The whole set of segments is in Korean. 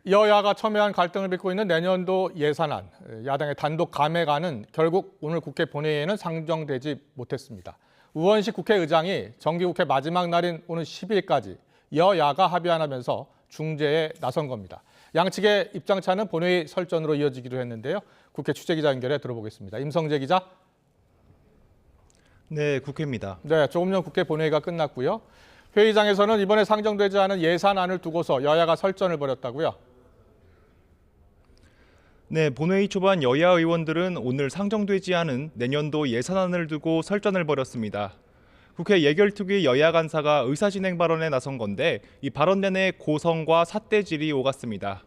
여야가 첨예한 갈등을 빚고 있는 내년도 예산안, 야당의 단독 감액안은 결국 오늘 국회 본회의에는 상정되지 못했습니다. 우원식 국회의장이 정기국회 마지막 날인 오는 10일까지 여야가 합의하면서 중재에 나선 겁니다. 양측의 입장차는 본회의 설전으로 이어지기로 했는데요. 국회 취재기자 연결해 들어보겠습니다. 임성재 기자. 네, 국회입니다. 네, 조금 전 국회 본회의가 끝났고요. 회의장에서는 이번에 상정되지 않은 예산안을 두고서 여야가 설전을 벌였다고요? 네, 본회의 초반 여야 의원들은 오늘 상정되지 않은 내년도 예산안을 두고 설전을 벌였습니다. 국회 예결특위 여야 간사가 의사진행 발언에 나선 건데 이 발언 내내 고성과 삿대질이 오갔습니다.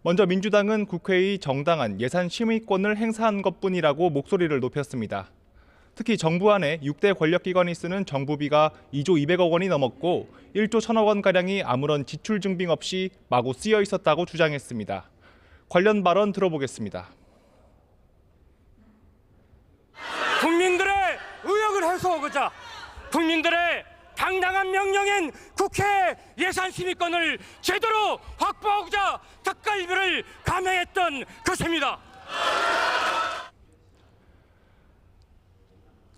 먼저 민주당은 국회의 정당한 예산 심의권을 행사한 것뿐이라고 목소리를 높였습니다. 특히 정부 안에 6대 권력기관이 쓰는 정부비가 2조 200억 원이 넘었고 1조 1000억 원가량이 아무런 지출 증빙 없이 마구 쓰여 있었다고 주장했습니다. 관련 발언 들어보겠습니다. 국민들의 의혹을 해소하고자 국민들의 당당한 명령인 국회 예산심의권을 제대로 확보하고자 특갈비를 감행했던 것입니다.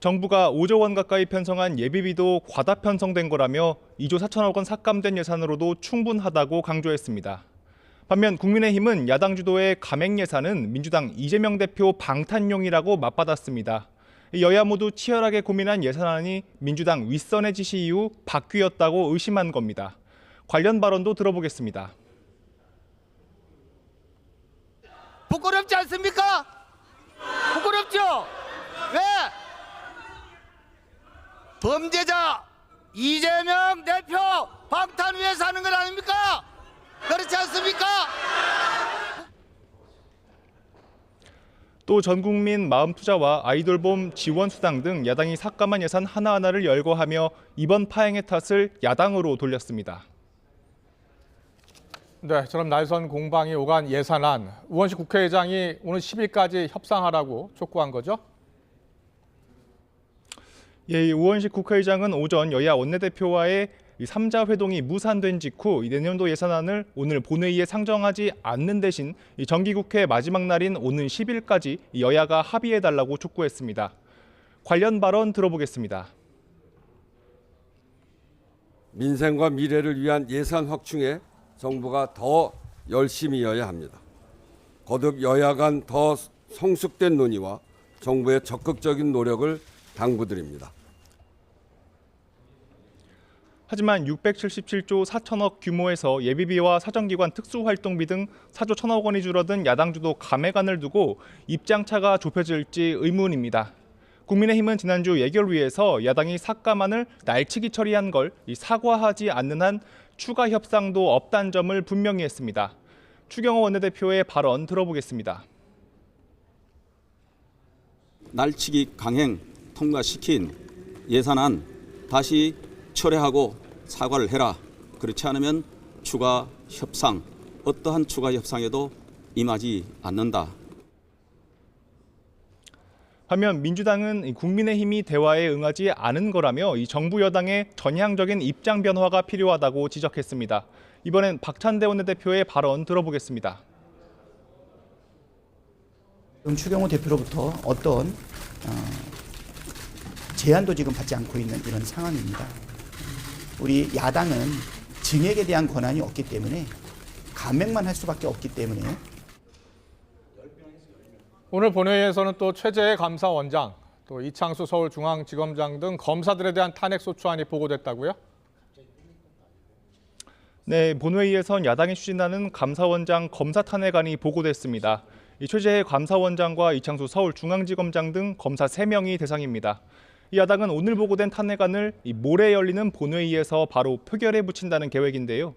정부가 5조 원 가까이 편성한 예비비도 과다 편성된 거라며 2조 4천억 원 삭감된 예산으로도 충분하다고 강조했습니다. 반면 국민의힘은 야당 주도의 감액 예산은 민주당 이재명 대표 방탄용이라고 맞받았습니다. 여야 모두 치열하게 고민한 예산안이 민주당 윗선의 지시 이후 바뀌었다고 의심한 겁니다. 관련 발언도 들어보겠습니다. 부끄럽지 않습니까? 부끄럽죠? 왜? 범죄자 이재명 대표 방탄 위에 사는 건 아닙니까? 그렇지 않습니까? 또 전국민 마음투자와 아이돌봄 지원수당 등 야당이 삭감한 예산 하나하나를 열거하며 이번 파행의 탓을 야당으로 돌렸습니다. 네, 저런 날선 공방이 오간 예산안, 우원식 국회의장이 오늘 10일까지 협상하라고 촉구한 거죠? 예, 우원식 국회의장은 오전 여야 원내대표와의 3자 회동이 무산된 직후 내년도 예산안을 오늘 본회의에 상정하지 않는 대신 정기국회 마지막 날인 오는 10일까지 여야가 합의해달라고 촉구했습니다. 관련 발언 들어보겠습니다. 민생과 미래를 위한 예산 확충에 정부가 더 열심히여야 합니다. 거듭 여야 간 더 성숙된 논의와 정부의 적극적인 노력을 당부드립니다. 하지만 677조 4천억 규모에서 예비비와 사정기관 특수활동비 등 4조 1천억 원이 줄어든 야당 주도 감액안을 두고 입장차가 좁혀질지 의문입니다. 국민의힘은 지난주 예결위에서 야당이 삭감안을 날치기 처리한 걸 사과하지 않는 한 추가 협상도 없다는 점을 분명히 했습니다. 추경호 원내대표의 발언 들어보겠습니다. 날치기 강행 통과시킨 예산안 다시 철회하고 사과를 해라. 그렇지 않으면 추가 협상, 어떠한 추가 협상에도 임하지 않는다. 반면 민주당은 국민의힘이 대화에 응하지 않은 거라며 이 정부 여당의 전향적인 입장 변화가 필요하다고 지적했습니다. 이번엔 박찬대 원내대표의 발언 들어보겠습니다. 추경호 대표로부터 어떤 제안도 지금 받지 않고 있는 이런 상황입니다. 우리 야당은 증액에 대한 권한이 없기 때문에 감액만 할 수밖에 없기 때문에 오늘 본회의에서는 또 최재해 감사원장, 또 이창수 서울중앙지검장 등 검사들에 대한 탄핵 소추안이 보고됐다고요? 네, 본회의에선 야당이 추진하는 감사원장 검사 탄핵안이 보고됐습니다. 이 최재해 감사원장과 이창수 서울중앙지검장 등 검사 3명이 대상입니다. 이 야당은 오늘 보고된 탄핵안을 모레 열리는 본회의에서 바로 표결에 붙인다는 계획인데요.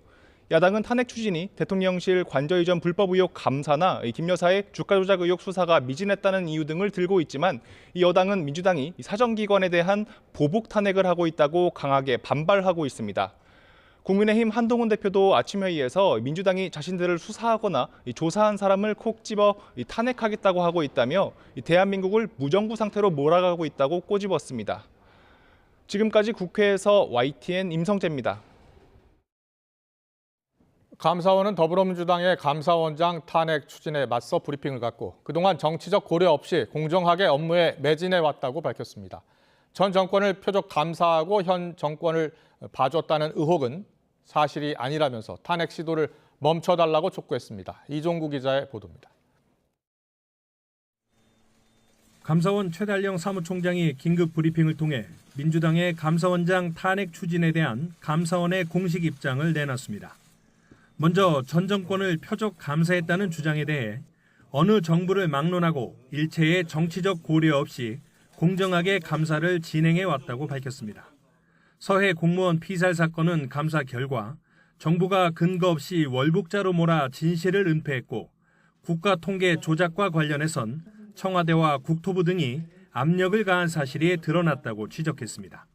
야당은 탄핵 추진이 대통령실 관저 이전 불법 의혹 감사나 김 여사의 주가 조작 의혹 수사가 미진했다는 이유 등을 들고 있지만 이 여당은 민주당이 사정기관에 대한 보복 탄핵을 하고 있다고 강하게 반발하고 있습니다. 국민의힘 한동훈 대표도 아침 회의에서 민주당이 자신들을 수사하거나 조사한 사람을 콕 집어 탄핵하겠다고 하고 있다며 대한민국을 무정부 상태로 몰아가고 있다고 꼬집었습니다. 지금까지 국회에서 YTN 임성재입니다. 감사원은 더불어민주당의 감사원장 탄핵 추진에 맞서 브리핑을 갖고 그동안 정치적 고려 없이 공정하게 업무에 매진해 왔다고 밝혔습니다. 전 정권을 표적 감사하고 현 정권을 봐줬다는 의혹은 사실이 아니라면서 탄핵 시도를 멈춰달라고 촉구했습니다. 이종구 기자의 보도입니다. 감사원 최달령 사무총장이 긴급 브리핑을 통해 민주당의 감사원장 탄핵 추진에 대한 감사원의 공식 입장을 내놨습니다. 먼저 전 정권을 표적 감사했다는 주장에 대해 어느 정부를 막론하고 일체의 정치적 고려 없이 공정하게 감사를 진행해 왔다고 밝혔습니다. 서해 공무원 피살 사건은 감사 결과 정부가 근거 없이 월북자로 몰아 진실을 은폐했고 국가통계 조작과 관련해선 청와대와 국토부 등이 압력을 가한 사실이 드러났다고 지적했습니다.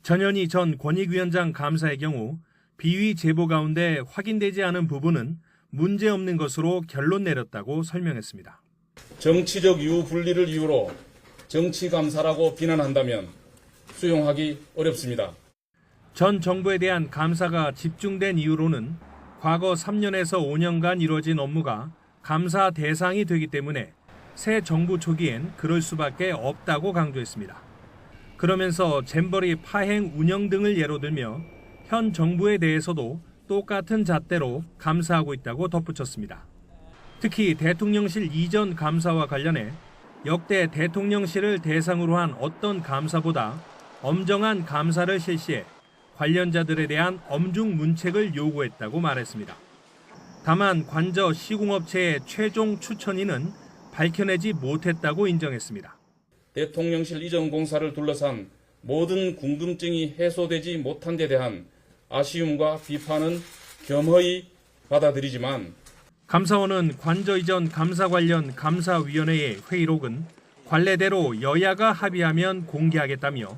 전현희 전 권익위원장 감사의 경우 비위 제보 가운데 확인되지 않은 부분은 문제없는 것으로 결론 내렸다고 설명했습니다. 정치적 이유 분리를 이유로 정치 감사라고 비난한다면 수용하기 어렵습니다. 전 정부에 대한 감사가 집중된 이유로는 과거 3년에서 5년간 이루어진 업무가 감사 대상이 되기 때문에 새 정부 초기엔 그럴 수밖에 없다고 강조했습니다. 그러면서 잼버리 파행 운영 등을 예로 들며 현 정부에 대해서도 똑같은 잣대로 감사하고 있다고 덧붙였습니다. 특히 대통령실 이전 감사와 관련해 역대 대통령실을 대상으로 한 어떤 감사보다 엄정한 감사를 실시해 관련자들에 대한 엄중 문책을 요구했다고 말했습니다. 다만 관저 시공업체의 최종 추천인은 밝혀내지 못했다고 인정했습니다. 대통령실 이전 공사를 둘러싼 모든 궁금증이 해소되지 못한 데 대한 아쉬움과 비판은 겸허히 받아들이지만 감사원은 관저 이전 감사 관련 감사위원회의 회의록은 관례대로 여야가 합의하면 공개하겠다며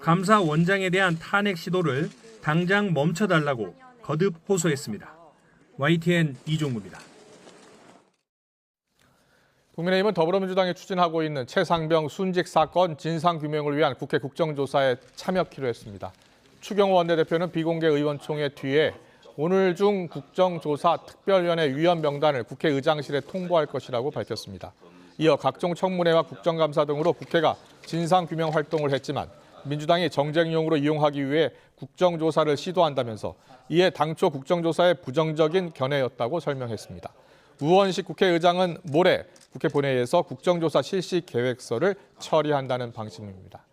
감사원장에 대한 탄핵 시도를 당장 멈춰달라고 거듭 호소했습니다. YTN 이종구입니다. 국민의힘은 더불어민주당이 추진하고 있는 최상병 순직 사건 진상규명을 위한 국회 국정조사에 참여키로 했습니다. 추경호 원내대표는 비공개 의원총회 뒤에 오늘 중 국정조사 특별위원회 위원 명단을 국회의장실에 통보할 것이라고 밝혔습니다. 이어 각종 청문회와 국정감사 등으로 국회가 진상규명 활동을 했지만 민주당이 정쟁용으로 이용하기 위해 국정조사를 시도한다면서 이에 당초 국정조사의 부정적인 견해였다고 설명했습니다. 우원식 국회의장은 모레 국회 본회의에서 국정조사 실시 계획서를 처리한다는 방침입니다.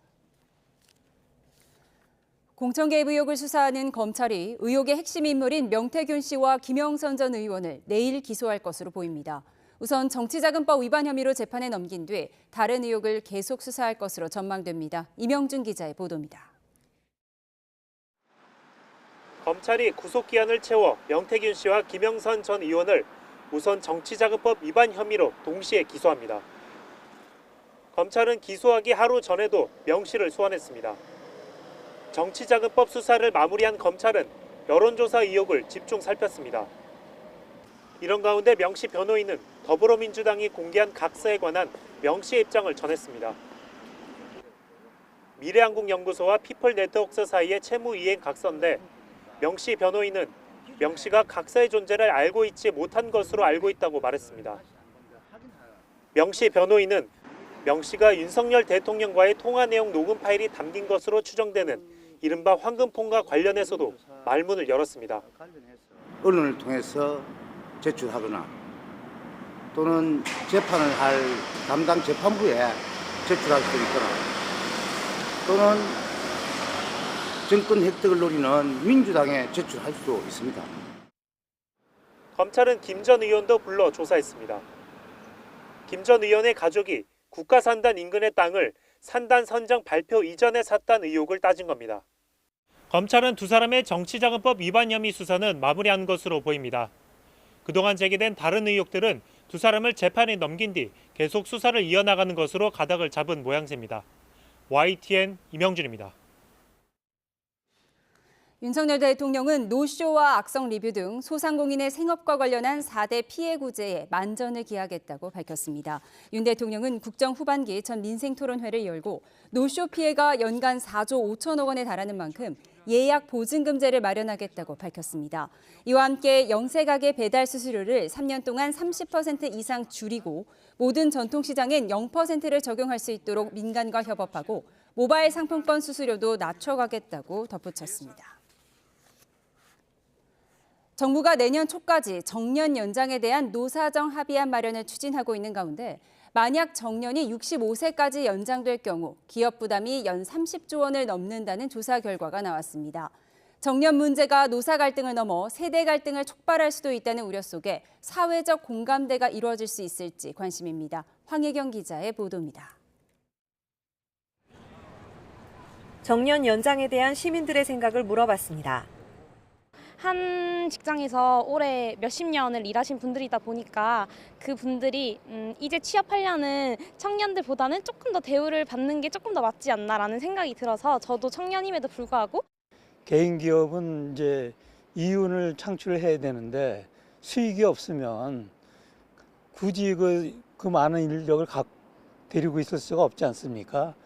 공천 개입 의혹을 수사하는 검찰이 의혹의 핵심 인물인 명태균 씨와 김영선 전 의원을 내일 기소할 것으로 보입니다. 우선 정치자금법 위반 혐의로 재판에 넘긴 뒤 다른 의혹을 계속 수사할 것으로 전망됩니다. 이명준 기자의 보도입니다. 검찰이 구속기한을 채워 명태균 씨와 김영선 전 의원을 우선 정치자금법 위반 혐의로 동시에 기소합니다. 검찰은 기소하기 하루 전에도 명 씨를 소환했습니다. 정치자금법 수사를 마무리한 검찰은 여론조사 의혹을 집중 살폈습니다. 이런 가운데 명 씨 변호인은 더불어민주당이 공개한 각서에 관한 명 씨의 입장을 전했습니다. 미래한국연구소와 피플네트워크 사이의 채무이행 각서인데 명 씨 변호인은 명 씨가 각서의 존재를 알고 있지 못한 것으로 알고 있다고 말했습니다. 명 씨 변호인은 명 씨가 윤석열 대통령과의 통화 내용 녹음 파일이 담긴 것으로 추정되는 이른바 황금폰과 관련해서도 말문을 열었습니다. 언론을 통해서 제출하거나 또는 재판을 할 담당 재판부에 제출할 수 있거나 또는 정권 획득을 노리는 민주당에 제출할 수 있습니다. 검찰은 김 전 의원도 불러 조사했습니다. 김 전 의원의 가족이 국가산단 인근의 땅을 산단 선정 발표 이전에 샀다는 의혹을 따진 겁니다. 검찰은 두 사람의 정치자금법 위반 혐의 수사는 마무리한 것으로 보입니다. 그동안 제기된 다른 의혹들은 두 사람을 재판에 넘긴 뒤 계속 수사를 이어나가는 것으로 가닥을 잡은 모양새입니다. YTN 이명준입니다. 윤석열 대통령은 노쇼와 악성 리뷰 등 소상공인의 생업과 관련한 4대 피해 구제에 만전을 기하겠다고 밝혔습니다. 윤 대통령은 국정 후반기 첫 민생토론회를 열고 노쇼 피해가 연간 4조 5천억 원에 달하는 만큼 예약 보증금제를 마련하겠다고 밝혔습니다. 이와 함께 영세가게 배달 수수료를 3년 동안 30% 이상 줄이고 모든 전통시장엔 0%를 적용할 수 있도록 민간과 협업하고 모바일 상품권 수수료도 낮춰가겠다고 덧붙였습니다. 정부가 내년 초까지 정년 연장에 대한 노사정 합의안 마련을 추진하고 있는 가운데 만약 정년이 65세까지 연장될 경우 기업 부담이 연 30조 원을 넘는다는 조사 결과가 나왔습니다. 정년 문제가 노사 갈등을 넘어 세대 갈등을 촉발할 수도 있다는 우려 속에 사회적 공감대가 이루어질 수 있을지 관심입니다. 황혜경 기자의 보도입니다. 정년 연장에 대한 시민들의 생각을 물어봤습니다. 한 직장에서 올해 몇십 년을 일하신 분들이다 보니까 그분들이 이제 취업하려는 청년들보다는 조금 더 대우를 받는 게 조금 더 맞지 않나라는 생각이 들어서 저도 청년임에도 불구하고 개인 기업은 이제 이윤을 창출해야 되는데 수익이 없으면 굳이 그 많은 인력을 데리고 있을 수가 없지 않습니까?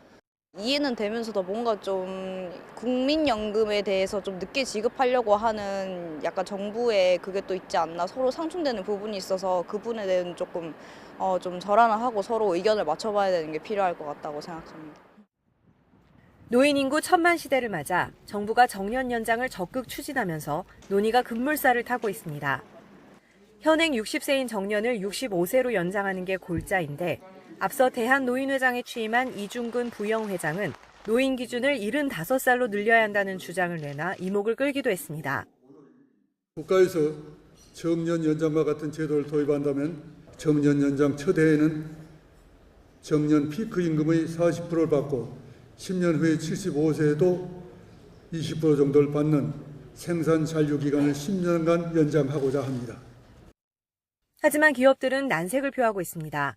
이해는 되면서도 뭔가 좀 국민연금에 대해서 좀 늦게 지급하려고 하는 약간 정부의 그게 또 있지 않나, 서로 상충되는 부분이 있어서 그 부분에 대해서는 조금 좀 절하나 하고 서로 의견을 맞춰봐야 되는 게 필요할 것 같다고 생각합니다. 노인 인구 1000만 시대를 맞아 정부가 정년 연장을 적극 추진하면서 논의가 급물살을 타고 있습니다. 현행 60세인 정년을 65세로 연장하는 게 골자인데 앞서 대한노인회장에 취임한 이중근 부영회장은 노인 기준을 75살로 늘려야 한다는 주장을 내놔 이목을 끌기도 했습니다. 국가에서 정년 연장과 같은 제도를 도입한다면 정년 연장 첫 해에는 정년 피크 임금의 40%를 받고 10년 후에 75세에도 20% 정도를 받는 생산 잔류 기간을 10년간 연장하고자 합니다. 하지만 기업들은 난색을 표하고 있습니다.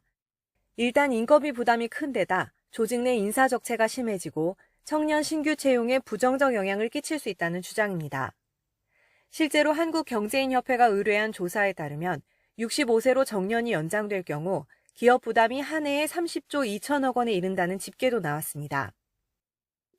일단 인건비 부담이 큰 데다 조직 내 인사 적체가 심해지고 청년 신규 채용에 부정적 영향을 끼칠 수 있다는 주장입니다. 실제로 한국경제인협회가 의뢰한 조사에 따르면 65세로 정년이 연장될 경우 기업 부담이 한 해에 30조 2천억 원에 이른다는 집계도 나왔습니다.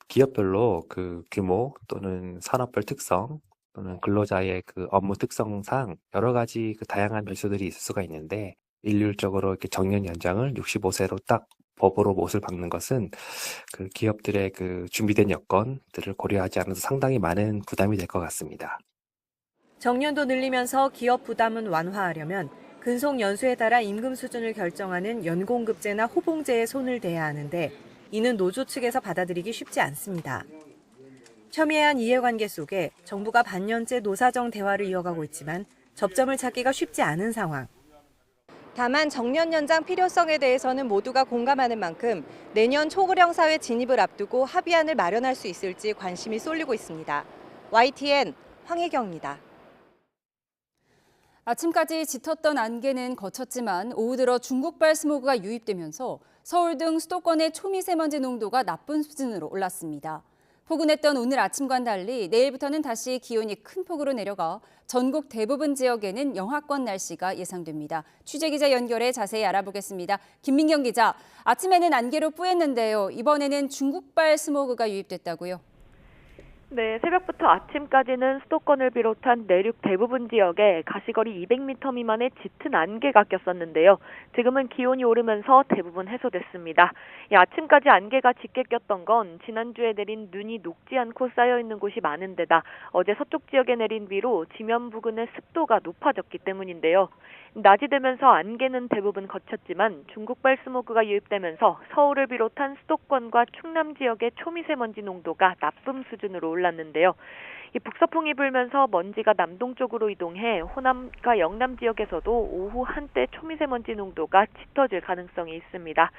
기업별로 그 규모 또는 산업별 특성 또는 근로자의 그 업무 특성상 여러 가지 그 다양한 요소들이 있을 수가 있는데 일률적으로 이렇게 정년 연장을 65세로 딱 법으로 못을 박는 것은 그 기업들의 그 준비된 여건들을 고려하지 않아서 상당히 많은 부담이 될 것 같습니다. 정년도 늘리면서 기업 부담은 완화하려면 근속 연수에 따라 임금 수준을 결정하는 연공급제나 호봉제에 손을 대야 하는데 이는 노조 측에서 받아들이기 쉽지 않습니다. 첨예한 이해관계 속에 정부가 반년째 노사정 대화를 이어가고 있지만 접점을 찾기가 쉽지 않은 상황. 다만 정년 연장 필요성에 대해서는 모두가 공감하는 만큼 내년 초고령 사회 진입을 앞두고 합의안을 마련할 수 있을지 관심이 쏠리고 있습니다. YTN 황혜경입니다. 아침까지 짙었던 안개는 거쳤지만 오후 들어 중국발 스모그가 유입되면서 서울 등 수도권의 초미세먼지 농도가 나쁜 수준으로 올랐습니다. 포근했던 오늘 아침과는 달리 내일부터는 다시 기온이 큰 폭으로 내려가 전국 대부분 지역에는 영하권 날씨가 예상됩니다. 취재기자 연결해 자세히 알아보겠습니다. 김민경 기자, 아침에는 안개로 뿌였는데요. 이번에는 중국발 스모그가 유입됐다고요? 네, 새벽부터 아침까지는 수도권을 비롯한 내륙 대부분 지역에 가시거리 200m 미만의 짙은 안개가 꼈었는데요. 지금은 기온이 오르면서 대부분 해소됐습니다. 아침까지 안개가 짙게 꼈던 건 지난주에 내린 눈이 녹지 않고 쌓여있는 곳이 많은 데다 어제 서쪽 지역에 내린 비로 지면 부근의 습도가 높아졌기 때문인데요. 낮이 되면서 안개는 대부분 거쳤지만 중국발 스모그가 유입되면서 서울을 비롯한 수도권과 충남 지역의 초미세먼지 농도가 나쁨 수준으로 올랐는데요. 이 북서풍이 불면서 먼지가 남동쪽으로 이동해 호남과 영남 지역에서도 오후 한때 초미세먼지 농도가 짙어질 가능성이 있습니다.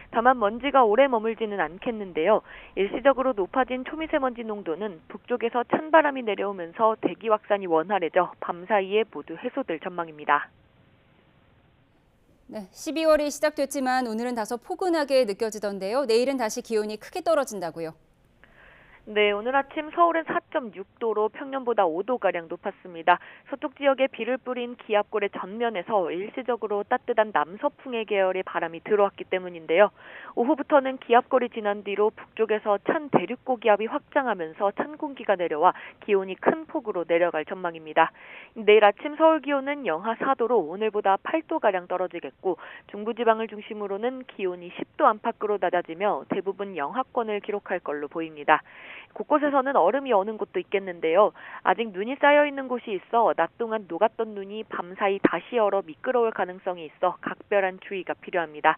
다만 먼지가 오래 머물지는 않겠는데요. 일시적으로 높아진 초미세먼지 농도는 북쪽에서 찬바람이 내려오면서 대기 확산이 원활해져 밤 사이에 모두 해소될 전망입니다. 네, 12월이 시작됐지만 오늘은 다소 포근하게 느껴지던데요. 내일은 다시 기온이 크게 떨어진다고요? 네, 오늘 아침 서울은 4.6도로 평년보다 5도가량 높았습니다. 서쪽 지역에 비를 뿌린 기압골의 전면에서 일시적으로 따뜻한 남서풍의 계열의 바람이 들어왔기 때문인데요. 오후부터는 기압골이 지난 뒤로 북쪽에서 찬 대륙고기압이 확장하면서 찬 공기가 내려와 기온이 큰 폭으로 내려갈 전망입니다. 내일 아침 서울 기온은 영하 4도로 오늘보다 8도가량 떨어지겠고 중부지방을 중심으로는 기온이 10도 안팎으로 낮아지며 대부분 영하권을 기록할 걸로 보입니다. 곳곳에서는 얼음이 어는 곳도 있겠는데요. 아직 눈이 쌓여있는 곳이 있어 낮 동안 녹았던 눈이 밤사이 다시 얼어 미끄러울 가능성이 있어 각별한 주의가 필요합니다.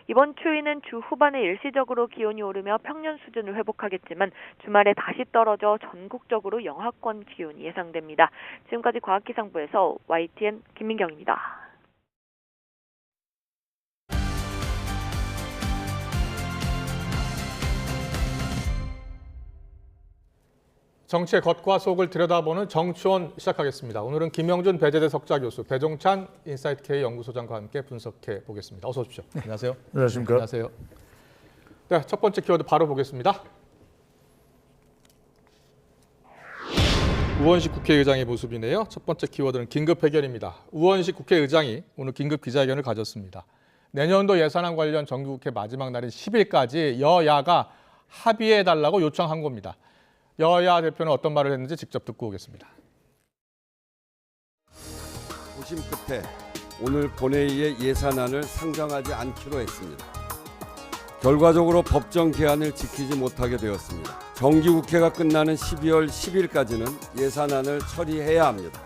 이번 추위는 주 후반에 일시적으로 기온이 오르며 평년 수준을 회복하겠지만 주말에 다시 떨어져 전국적으로 영하권 기온이 예상됩니다. 지금까지 과학기상부에서 YTN 김민경입니다. 정치의 겉과 속을 들여다보는 정치원 시작하겠습니다. 오늘은 김영준 배재대 석좌교수, 배종찬 인사이트K 연구소장과 함께 분석해 보겠습니다. 어서 오십시오. 네. 안녕하세요. 안녕하십니까. 안녕하세요. 네, 첫 번째 키워드 바로 보겠습니다. 우원식 국회의장의 모습이네요. 첫 번째 키워드는 긴급 회견입니다. 우원식 국회의장이 오늘 긴급 기자회견을 가졌습니다. 내년도 예산안 관련 정기국회 마지막 날인 10일까지 여야가 합의해달라고 요청한 겁니다. 여야 대표는 어떤 말을 했는지 직접 듣고 오겠습니다. 고심 끝에 오늘 본회의에 예산안을 상정하지 않기로 했습니다. 결과적으로 법정 개안을 지키지 못하게 되었습니다. 정기국회가 끝나는 12월 10일까지는 예산안을 처리해야 합니다.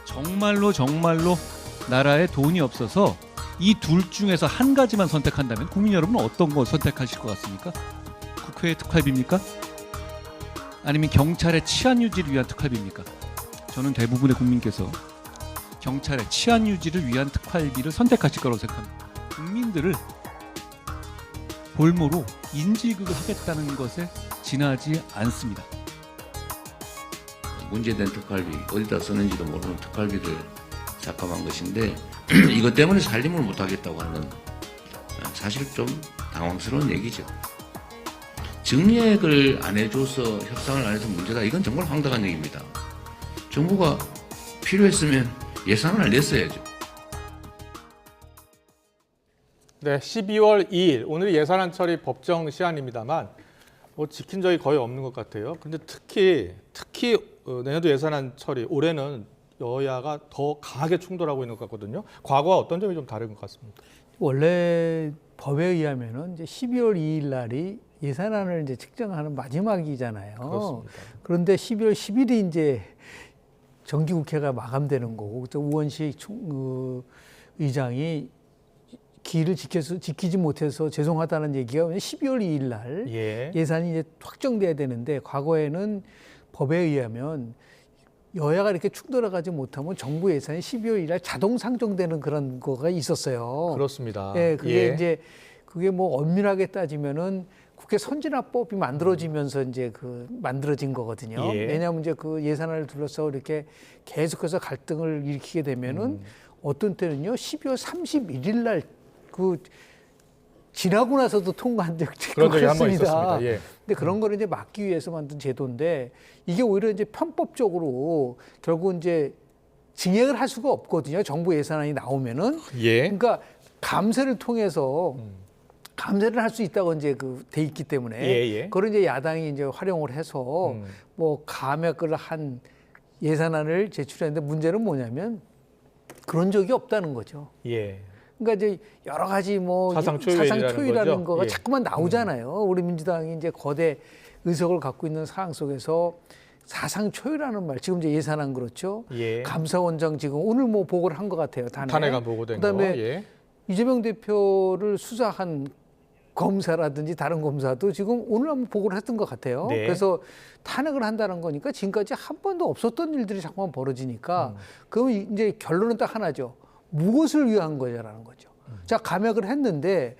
정말로 나라에 돈이 없어서 이 둘 중에서 한 가지만 선택한다면 국민 여러분은 어떤 거 선택하실 것 같습니까? 국회의 특활비입니까? 아니면 경찰의 치안 유지를 위한 특활비입니까? 저는 대부분의 국민께서 경찰의 치안 유지를 위한 특활비를 선택하실 거라고 생각합니다. 국민들을 볼모로 인질극을 하겠다는 것에 지나지 않습니다. 문제된 특활비, 어디다 쓰는지도 모르는 특활비를 삭감한 것인데 이것 때문에 살림을 못하겠다고 하는 사실 좀 당황스러운 얘기죠. 증액을 안 해줘서 협상을 안 해서 문제다. 이건 정말 황당한 얘기입니다. 정부가 필요했으면 예산을 냈어야죠. 네, 12월 2일 오늘 예산안 처리 법정 시한입니다만 지킨 적이 거의 없는 것 같아요. 그런데 특히 내년도 예산안 처리 올해는 여야가 더 강하게 충돌하고 있는 것 같거든요. 과거와 어떤 점이 좀 다른 것 같습니다. 원래 법에 의하면은 이제 12월 2일 날이 예산안을 이제 측정하는 마지막이잖아요. 그렇습니다. 그런데 12월 10일이 이제 정기국회가 마감되는 거고, 또 우원식 의장이 기일을 지키지 못해서 죄송하다는 얘기가 12월 2일 날 예산이 이제 확정돼야 되는데, 과거에는 법에 의하면 여야가 이렇게 충돌하지 못하면 정부 예산이 12월 2일 날 자동 상정되는 그런 거가 있었어요. 그렇습니다. 예, 그게 이제 그게 뭐 엄밀하게 따지면은 국회 선진화법이 만들어지면서 이제 만들어진 거거든요. 왜냐하면 이제 그 예산안을 둘러싸고 이렇게 계속해서 갈등을 일으키게 되면은 어떤 때는요 12월 31일 날 지나고 나서도 통과한 적이 있습니다. 근데 그런 거를 이제 막기 위해서 만든 제도인데, 이게 오히려 이제 편법적으로 결국 이제 증액을 할 수가 없거든요. 정부 예산안이 나오면은. 그러니까 감세를 통해서 감세를 할 수 있다고 이제 돼 있기 때문에 그걸 이제 야당이 이제 활용을 해서 뭐 감액을 한 예산안을 제출했는데, 문제는 뭐냐면 그런 적이 없다는 거죠. 그러니까 이제 여러 가지 뭐 사상 초유라는 거가 자꾸만 나오잖아요. 우리 민주당이 이제 거대 의석을 갖고 있는 상황 속에서 사상 초유라는 말, 지금 이제 예산안 그렇죠. 감사원장 지금 오늘 뭐 보고를 한 것 같아요. 탄핵안 보고된 거. 그다음에 이재명 대표를 수사한 검사라든지 다른 검사도 지금 오늘 한번 보고를 했던 것 같아요. 그래서 탄핵을 한다는 거니까 지금까지 한 번도 없었던 일들이 자꾸만 벌어지니까 그러면 이제 결론은 딱 하나죠. 무엇을 위한 거냐라는 거죠. 자, 감액을 했는데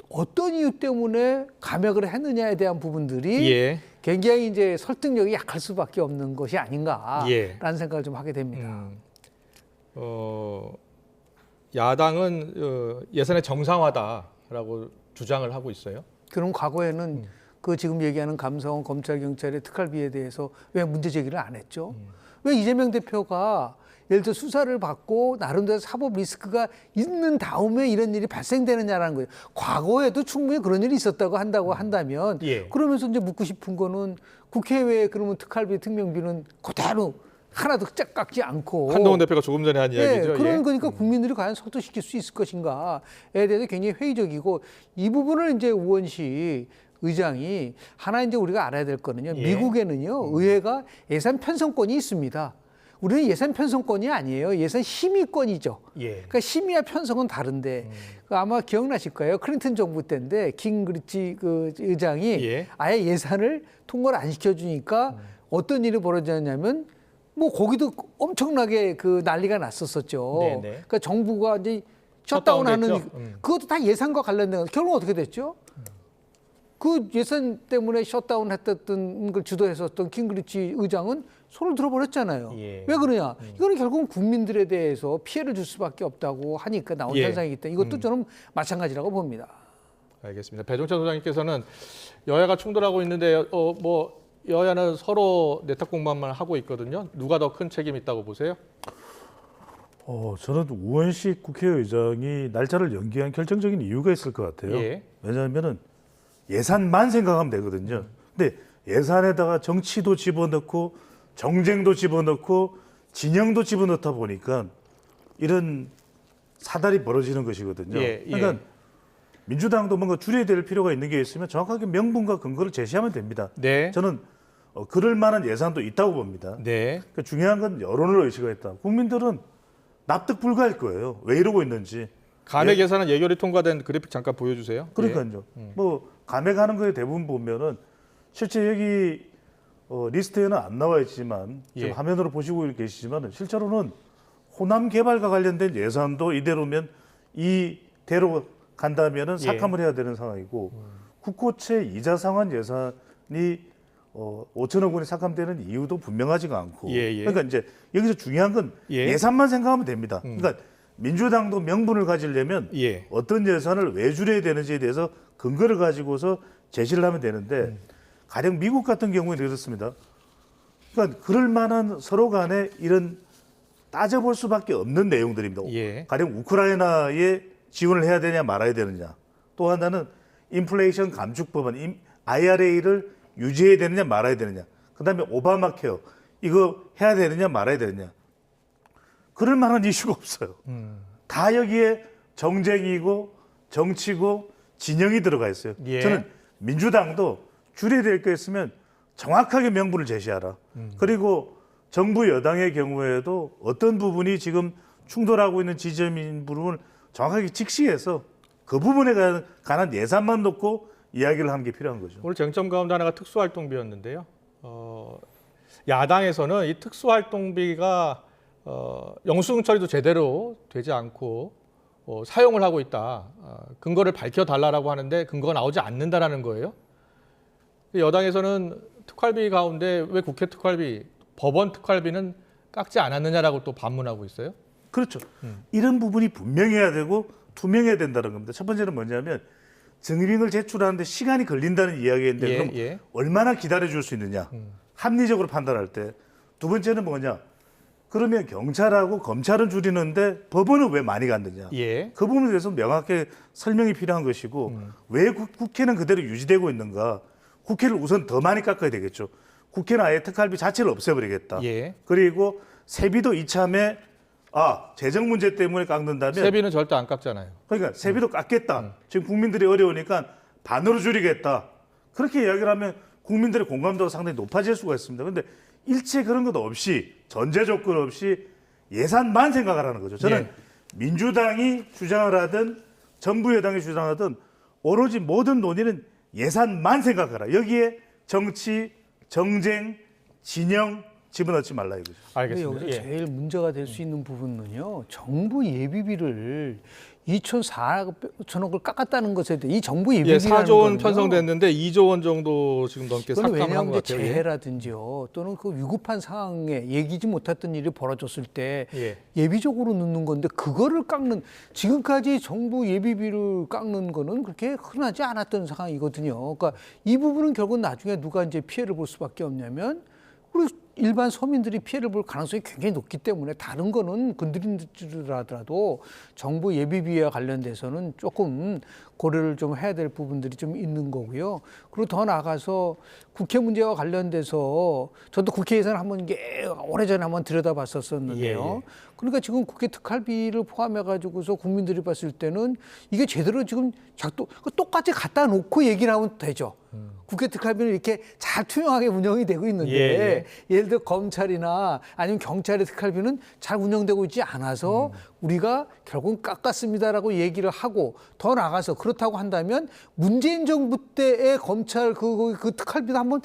어떤 이유 때문에 감액을 했느냐에 대한 부분들이 굉장히 이제 설득력이 약할 수밖에 없는 것이 아닌가라는 생각을 좀 하게 됩니다. 야당은 예산의 정상화다라고 주장을 하고 있어요. 그럼 과거에는 그 지금 얘기하는 감사원 검찰 경찰의 특활비에 대해서 왜 문제 제기를 안 했죠? 왜 이재명 대표가 예를 들어 수사를 받고 나름대로 사법 리스크가 있는 다음에 이런 일이 발생되느냐라는 거예요. 과거에도 충분히 그런 일이 있었다고 한다면 그러면서 이제 묻고 싶은 거는 국회에 그러면 특활비, 특명비는 그대로 하나도 짝 깎지 않고 한동훈 대표가 조금 전에 한 이야기죠. 그런 거니까 국민들이 과연 소통시킬 수 있을 것인가에 대해서 굉장히 회의적이고 이 부분을 이제 우원식 의장이 하나 이제 우리가 알아야 될 거는요. 미국에는요 의회가 예산 편성권이 있습니다. 우리는 예산 편성권이 아니에요. 예산 심의권이죠. 그러니까 심의와 편성은 다른데 아마 기억나실 거예요. 클린턴 정부 때인데 깅그리치 그 의장이 아예 예산을 통과를 안 시켜주니까 어떤 일이 벌어졌냐면 뭐 거기도 엄청나게 그 난리가 났었었죠. 그러니까 정부가 이제 셧다운하는 그것도 다 예산과 관련된 거. 결국 어떻게 됐죠? 그 예산 때문에 셧다운했던 걸 주도했었던 깅그리치 의장은 손을 들어버렸잖아요. 왜 그러냐? 이거는 결국은 국민들에 대해서 피해를 줄 수밖에 없다고 하니까 나온 현상이기 때문에 이것도 저는 마찬가지라고 봅니다. 알겠습니다. 배종찬 소장님께서는 여야가 충돌하고 있는데 뭐 여야는 서로 내탁 공방만 하고 있거든요. 누가 더 큰 책임이 있다고 보세요? 저는 우원식 국회의장이 날짜를 연기한 결정적인 이유가 있을 것 같아요. 왜냐하면은 예산만 생각하면 되거든요. 근데 예산에다가 정치도 집어넣고 정쟁도 집어넣고 진영도 집어넣다 보니까 이런 사달이 벌어지는 것이거든요. 그러니까 민주당도 뭔가 줄여야 될 필요가 있는 게 있으면 정확하게 명분과 근거를 제시하면 됩니다. 저는 그럴 만한 예산도 있다고 봅니다. 그러니까 중요한 건 여론을 의식했다. 국민들은 납득 불가할 거예요. 왜 이러고 있는지. 감액 예산은 예결위 통과된 그래픽 잠깐 보여주세요. 그러니까요. 뭐 감액하는 거에 대부분 보면은 실제 여기 리스트에는 안 나와 있지만 지금 화면으로 보시고 계시지만 실제로는 호남 개발과 관련된 예산도 이대로면 이대로 간다면은 삭감을 해야 되는 상황이고 국고채 이자 상환 예산이 5천억 원이 삭감되는 이유도 분명하지가 않고 그러니까 이제 여기서 중요한 건 예산만 생각하면 됩니다. 그러니까 민주당도 명분을 가지려면 어떤 예산을 왜 줄여야 되는지에 대해서 근거를 가지고서 제시를 하면 되는데 가령 미국 같은 경우에는 그렇습니다. 그러니까 그럴 만한 서로 간에 이런 따져볼 수밖에 없는 내용들입니다. 가령 우크라이나에 지원을 해야 되냐 말아야 되느냐. 또 하나는 인플레이션 감축 법안 IRA를 유지해야 되느냐 말아야 되느냐. 그다음에 오바마 케어 이거 해야 되느냐 말아야 되느냐. 그럴 만한 이슈가 없어요. 다 여기에 정쟁이고 정치고 진영이 들어가 있어요. 저는 민주당도 줄여야 될 게 있으면 정확하게 명분을 제시하라. 그리고 정부 여당의 경우에도 어떤 부분이 지금 충돌하고 있는 지점인 부분을 정확하게 직시해서 그 부분에 관한 예산만 놓고 이야기를 하는 게 필요한 거죠. 오늘 쟁점 가운데 하나가 특수활동비였는데요. 야당에서는 이 특수활동비가 영수증 처리도 제대로 되지 않고 사용을 하고 있다. 근거를 밝혀달라고 하는데 근거가 나오지 않는다라는 거예요. 여당에서는 특활비 가운데 왜 국회 특활비, 법원 특활비는 깎지 않았느냐라고 또 반문하고 있어요. 그렇죠. 이런 부분이 분명해야 되고 투명해야 된다는 겁니다. 첫 번째는 뭐냐면 증빙을 제출하는데 시간이 걸린다는 이야기인데 그럼 얼마나 기다려줄 수 있느냐. 합리적으로 판단할 때. 두 번째는 뭐냐. 그러면 경찰하고 검찰은 줄이는데 법원은 왜 많이 갔느냐. 그 부분에 대해서 명확하게 설명이 필요한 것이고 왜 국회는 그대로 유지되고 있는가. 국회를 우선 더 많이 깎아야 되겠죠. 국회는 아예 특활비 자체를 없애버리겠다. 그리고 세비도 이참에 재정 문제 때문에 깎는다면 세비는 절대 안 깎잖아요. 그러니까 세비도 깎겠다. 지금 국민들이 어려우니까 반으로 줄이겠다. 그렇게 이야기를 하면 국민들의 공감도가 상당히 높아질 수가 있습니다. 그런데 일체 그런 것 없이 전제 조건 없이 예산만 생각하라는 거죠. 저는 민주당이 주장을 하든 정부 여당이 주장하든 오로지 모든 논의는 예산만 생각하라. 여기에 정치, 정쟁, 진영 집어넣지 말라 이거죠. 알겠습니다. 근데 여기서 제일 문제가 될 수 있는 부분은요. 정부 예비비를 2,400억을 깎았다는 것에 대해 이 정부 예비비라는 4조 원 거는요. 편성됐는데 2조 원 정도 지금 넘게 삭감을 한 왜냐하면 것 이제 같아요. 재해라든지요. 또는 그 위급한 상황에 예기치 못했던 일이 벌어졌을 때 예비적으로 넣는 건데 그거를 깎는 지금까지 정부 예비비를 깎는 거는 그렇게 흔하지 않았던 상황이거든요. 그러니까 이 부분은 결국 나중에 누가 이제 피해를 볼 수밖에 없냐면 우리 일반 서민들이 피해를 볼 가능성이 굉장히 높기 때문에 다른 거는 건드린다더라도 정부 예비비와 관련돼서는 조금 고려를 좀 해야 될 부분들이 좀 있는 거고요. 그리고 더 나아가서 국회 문제와 관련돼서 저도 국회 예산 한번 오래전에 한번 들여다봤었는데요. 그러니까 지금 국회 특활비를 포함해가지고서 국민들이 봤을 때는 이게 제대로 지금 똑같이 갖다 놓고 얘기를 하면 되죠. 국회 특활비는 이렇게 잘 투명하게 운영이 되고 있는데 예를 들어 검찰이나 아니면 경찰의 특활비는 잘 운영되고 있지 않아서 우리가 결국 깎았습니다라고 얘기를 하고 더 나아가서 그렇다고 한다면 문재인 정부 때의 검찰 그 특활비도 한번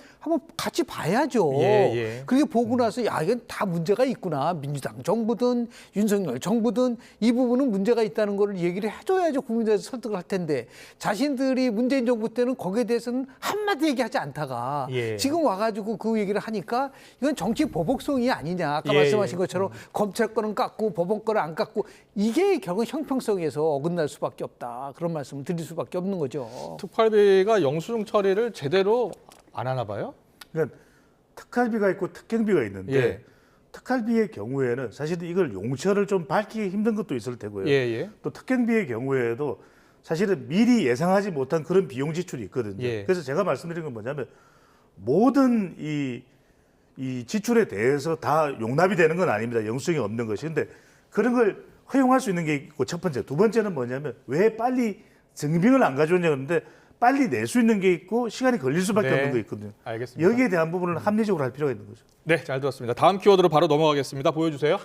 같이 봐야죠. 그렇게 보고 나서 야 이건 다 문제가 있구나. 민주당 정부든 윤석열 정부든 이 부분은 문제가 있다는 걸 얘기를 해줘야죠. 국민들에서 설득을 할 텐데 자신들이 문재인 정부 때는 거기에 대해서는 한마디 얘기하지 않다가 지금 와가지고 그 얘기를 하니까 이건 정치 보복성이 아니냐. 아까 말씀하신 것처럼 검찰 거는 깎고 법원 거는 안 깎고 이게 결국 형평성에서 어긋날 수밖에 없다. 그런 말씀을 드릴 수밖에 없는 거죠. 특활비가 영수증 처리를 제대로 안 하나 봐요? 그러니까 특활비가 있고 특경비가 있는데 특활비의 경우에는 사실 이걸 용처를 좀 밝히기 힘든 것도 있을 테고요. 또 특경비의 경우에도 사실은 미리 예상하지 못한 그런 비용 지출이 있거든요. 그래서 제가 말씀드린 건 뭐냐면 모든 이 지출에 대해서 다 용납이 되는 건 아닙니다. 영수증이 없는 것이. 근데 그런 걸 허용할 수 있는 게 있고 첫 번째. 두 번째는 뭐냐면 왜 빨리 증빙을 안 가져오냐 그러는데 빨리 낼 수 있는 게 있고 시간이 걸릴 수밖에 없는 게 있거든요. 알겠습니다. 여기에 대한 부분은 합리적으로 할 필요가 있는 거죠. 네, 잘 들었습니다. 다음 키워드로 바로 넘어가겠습니다. 보여주세요.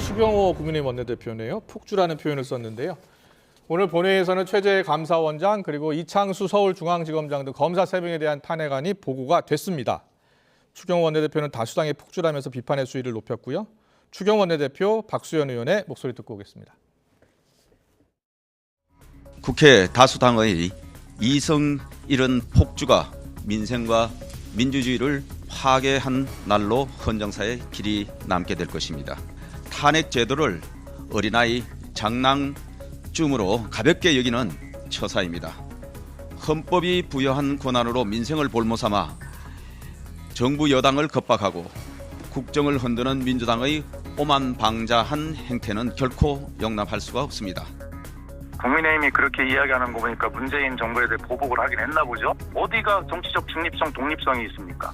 추경호 국민의힘 원내대표네요. 폭주라는 표현을 썼는데요. 오늘 본회의에서는 최재해 감사원장 그리고 이창수 서울중앙지검장 등 검사 3명에 대한 탄핵안이 보고가 됐습니다. 추경호 원내대표는 다수당의 폭주라면서 비판의 수위를 높였고요. 추경호 원내대표 박수현 의원의 목소리 듣고 오겠습니다. 국회 다수당의 이성 잃은 폭주가 민생과 민주주의를 파괴한 날로 헌정사에 길이 남게 될 것입니다. 탄핵 제도를 어린아이 장난쯤으로 가볍게 여기는 처사입니다. 헌법이 부여한 권한으로 민생을 볼모삼아 정부 여당을 겁박하고 국정을 흔드는 민주당의 오만방자한 행태는 결코 용납할 수가 없습니다. 국민의힘이 그렇게 이야기하는 거 보니까 문재인 정부에 대해 보복을 하긴 했나 보죠. 어디가 정치적 중립성, 독립성이 있습니까?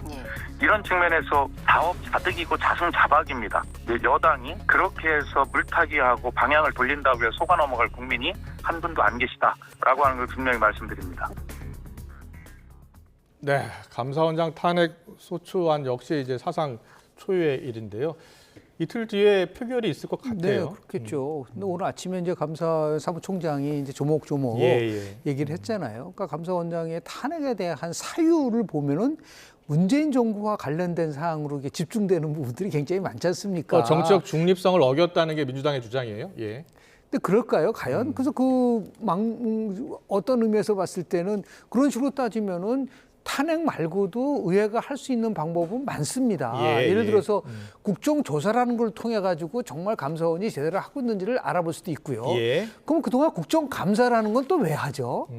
이런 측면에서 자업자득이고 자승자박입니다. 여당이 그렇게 해서 물타기하고 방향을 돌린다고 해서 속아 넘어갈 국민이 한 분도 안 계시다라고 하는 걸 분명히 말씀드립니다. 네, 감사원장 탄핵 소추안 역시 이제 사상 초유의 일인데요. 이틀 뒤에 표결이 있을 것 같아요. 네, 그렇겠죠. 근데 오늘 아침에 이제 감사 사무총장이 이제 조목조목 얘기를 했잖아요. 그러니까 감사원장의 탄핵에 대한 사유를 보면은 문재인 정부와 관련된 사항으로 이게 집중되는 부분들이 굉장히 많지 않습니까? 정치적 중립성을 어겼다는 게 민주당의 주장이에요. 근데 그럴까요, 과연? 그래서 어떤 의미에서 봤을 때는 그런 식으로 따지면은 탄핵 말고도 의회가 할 수 있는 방법은 많습니다. 예를 들어서 국정조사라는 걸 통해 가지고 정말 감사원이 제대로 하고 있는지를 알아볼 수도 있고요. 그럼 그동안 국정감사라는 건 또 왜 하죠?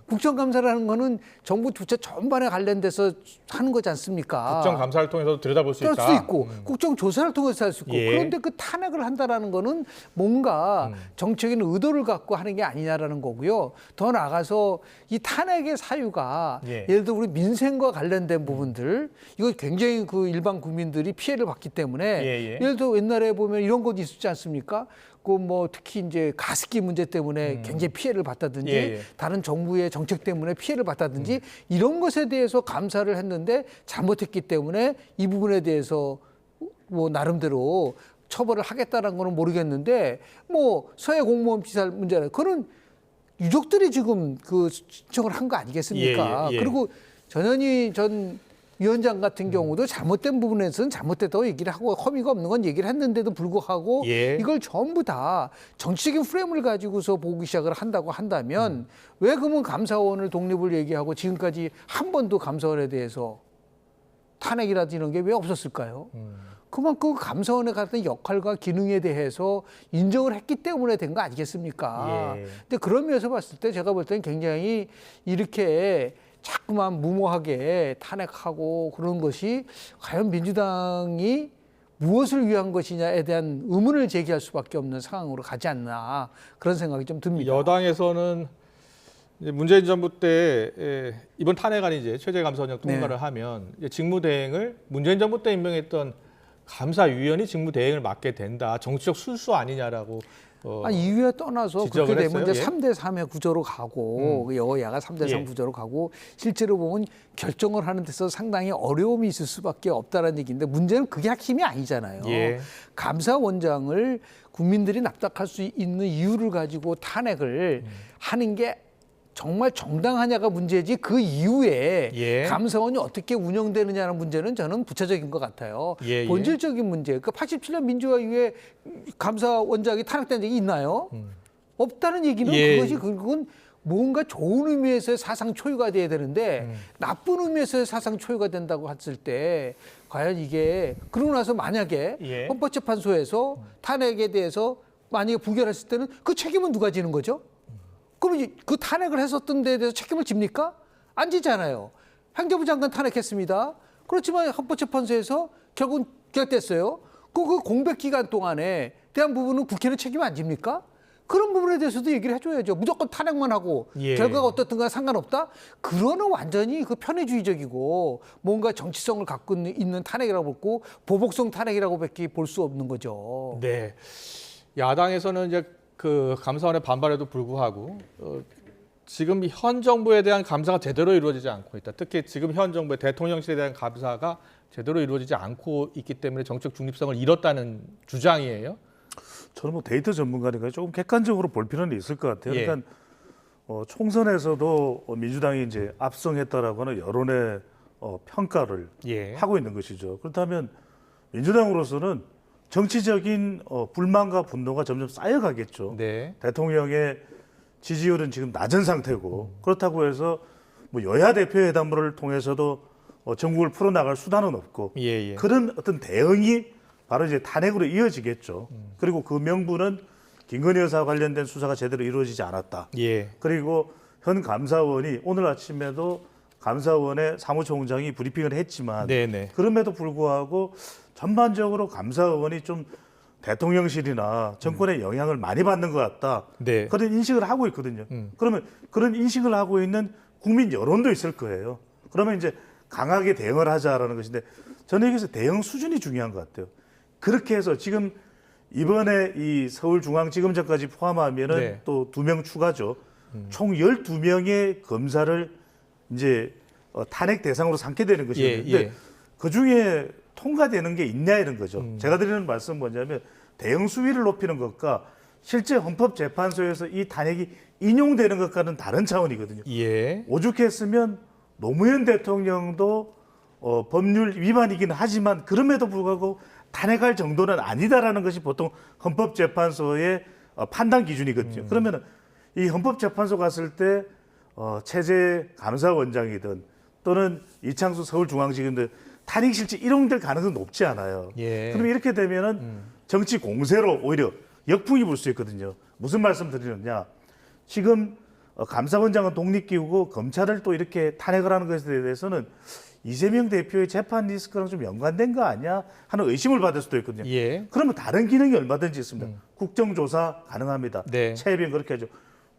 국정감사라는 거는 정부 주체 전반에 관련돼서 하는 거지 않습니까? 국정감사를 통해서 들여다볼 수 있다. 할 수 있고 국정조사를 통해서 할 수 있고 그런데 그 탄핵을 한다라는 거는 뭔가 정치적인 의도를 갖고 하는 게 아니냐라는 거고요. 더 나아가서 이 탄핵의 사유가 예를 들어 우리 민생과 관련된 부분들 이거 굉장히 그 일반 국민들이 피해를 받기 때문에 예를 들어 옛날에 보면 이런 것도 있었지 않습니까? 그 뭐 특히 이제 가습기 문제 때문에 굉장히 피해를 받다든지 다른 정부의 정책 때문에 피해를 받다든지 이런 것에 대해서 감사를 했는데 잘못했기 때문에 이 부분에 대해서 뭐 나름대로 처벌을 하겠다는 거는 모르겠는데 뭐 서해 공무원 피살 문제는 그거는 유족들이 지금 그 신청을 한 거 아니겠습니까? 예. 그리고 전현희 전 위원장 같은 경우도 잘못된 부분에서는 잘못됐다고 얘기를 하고 허위가 없는 건 얘기를 했는데도 불구하고 예. 이걸 전부 다 정치적인 프레임을 가지고서 보기 시작을 한다고 한다면 왜 그러면 감사원을 독립을 얘기하고 지금까지 한 번도 감사원에 대해서 탄핵이라든지 이런 게 왜 없었을까요? 그만큼 감사원의 같은 역할과 기능에 대해서 인정을 했기 때문에 된 거 아니겠습니까? 예. 근데 그런 면에서 봤을 때 제가 볼 때는 굉장히 이렇게 자꾸만 무모하게 탄핵하고 그런 것이 과연 민주당이 무엇을 위한 것이냐에 대한 의문을 제기할 수밖에 없는 상황으로 가지 않나 그런 생각이 좀 듭니다. 여당에서는 이제 문재인 정부 때 이번 탄핵안이 이제 최재감사원장 통과를 하면 이제 직무대행을 문재인 정부 때 임명했던 감사위원이 직무대행을 맡게 된다. 정치적 순수 아니냐라고 이유에 떠나서 그렇게 되면 이제 예. 3대 3의 구조로 가고 여야가 3대 3 예. 구조로 가고 실제로 보면 결정을 하는 데서 상당히 어려움이 있을 수밖에 없다는 얘기인데 문제는 그게 핵심이 아니잖아요. 예. 감사원장을 국민들이 납득할 수 있는 이유를 가지고 탄핵을 하는 게 정말 정당하냐가 문제지 그 이후에 예. 감사원이 어떻게 운영되느냐는 문제는 저는 부차적인 것 같아요. 예. 본질적인 문제. 그 87년 민주화 이후에 감사원장이 탄핵된 적이 있나요? 없다는 얘기는 예. 그건 뭔가 좋은 의미에서의 사상 초유가 돼야 되는데 나쁜 의미에서의 사상 초유가 된다고 했을 때 과연 이게 그러고 나서 만약에 예. 헌법재판소에서 탄핵에 대해서 만약에 부결했을 때는 그 책임은 누가 지는 거죠? 그럼 이제 그 탄핵을 했었던 데에 대해서 책임을 집니까? 안 지잖아요. 행정부 장관 탄핵했습니다. 그렇지만 헌법재판소에서 결국은 기각됐어요. 그 공백 기간 동안에 대한 부분은 국회는 책임 안 집니까? 그런 부분에 대해서도 얘기를 해줘야죠. 무조건 탄핵만 하고 예. 결과가 어떻든 간에 상관없다? 그거는 완전히 그 편의주의적이고 뭔가 정치성을 갖고 있는 탄핵이라고 볼고 보복성 탄핵이라고 밖에 볼 수 없는 거죠. 네. 야당에서는 이제 그 감사원의 반발에도 불구하고 지금 현 정부에 대한 감사가 제대로 이루어지지 않고 있다. 특히 지금 현 정부의 대통령실에 대한 감사가 제대로 이루어지지 않고 있기 때문에 정책 중립성을 잃었다는 주장이에요. 저는 뭐 데이터 전문가니까 조금 객관적으로 볼 필요는 있을 것 같아요. 예. 그러니까 총선에서도 민주당이 이제 압승했다라고 하는 여론의 평가를 예. 하고 있는 것이죠. 그렇다면 민주당으로서는 정치적인 불만과 분노가 점점 쌓여가겠죠. 네. 대통령의 지지율은 지금 낮은 상태고 그렇다고 해서 뭐 여야 대표회담을 통해서도 전국을 풀어나갈 수단은 없고 예. 그런 어떤 대응이 바로 이제 탄핵으로 이어지겠죠. 그리고 그 명분은 김건희 여사와 관련된 수사가 제대로 이루어지지 않았다. 예. 그리고 현 감사원이 오늘 아침에도 감사원의 사무총장이 브리핑을 했지만 네네. 그럼에도 불구하고 전반적으로 감사원이 좀 대통령실이나 정권의 영향을 많이 받는 것 같다. 네. 그런 인식을 하고 있거든요. 그러면 그런 인식을 하고 있는 국민 여론도 있을 거예요. 그러면 이제 강하게 대응을 하자라는 것인데 저는 여기서 대응 수준이 중요한 것 같아요. 그렇게 해서 지금 이번에 이 서울중앙지검장까지 포함하면은 네. 또 2명 추가죠. 총 12명의 검사를 이제 탄핵 대상으로 삼게 되는 것이거든요. 예. 근데 그중에 통과되는 게 있냐 이런 거죠. 제가 드리는 말씀은 뭐냐면 대응 수위를 높이는 것과 실제 헌법재판소에서 이 탄핵이 인용되는 것과는 다른 차원이거든요. 예. 오죽했으면 노무현 대통령도 법률 위반이긴 하지만 그럼에도 불구하고 탄핵할 정도는 아니다라는 것이 보통 헌법재판소의 판단 기준이거든요. 그러면 이 헌법재판소 갔을 때 최재 감사원장이든 또는 이창수 서울중앙지검들 탄핵 실제 인용될 가능성은 높지 않아요. 예. 그럼 이렇게 되면은 정치 공세로 오히려 역풍이 불 수 있거든요. 무슨 말씀 드리느냐? 지금 감사원장은 독립기구고 검찰을 또 이렇게 탄핵을 하는 것에 대해서는 이재명 대표의 재판 리스크랑 좀 연관된 거 아니야 하는 의심을 받을 수도 있거든요. 예. 그러면 다른 기능이 얼마든지 있습니다. 국정조사 가능합니다. 네. 최혜병 그렇게 하죠.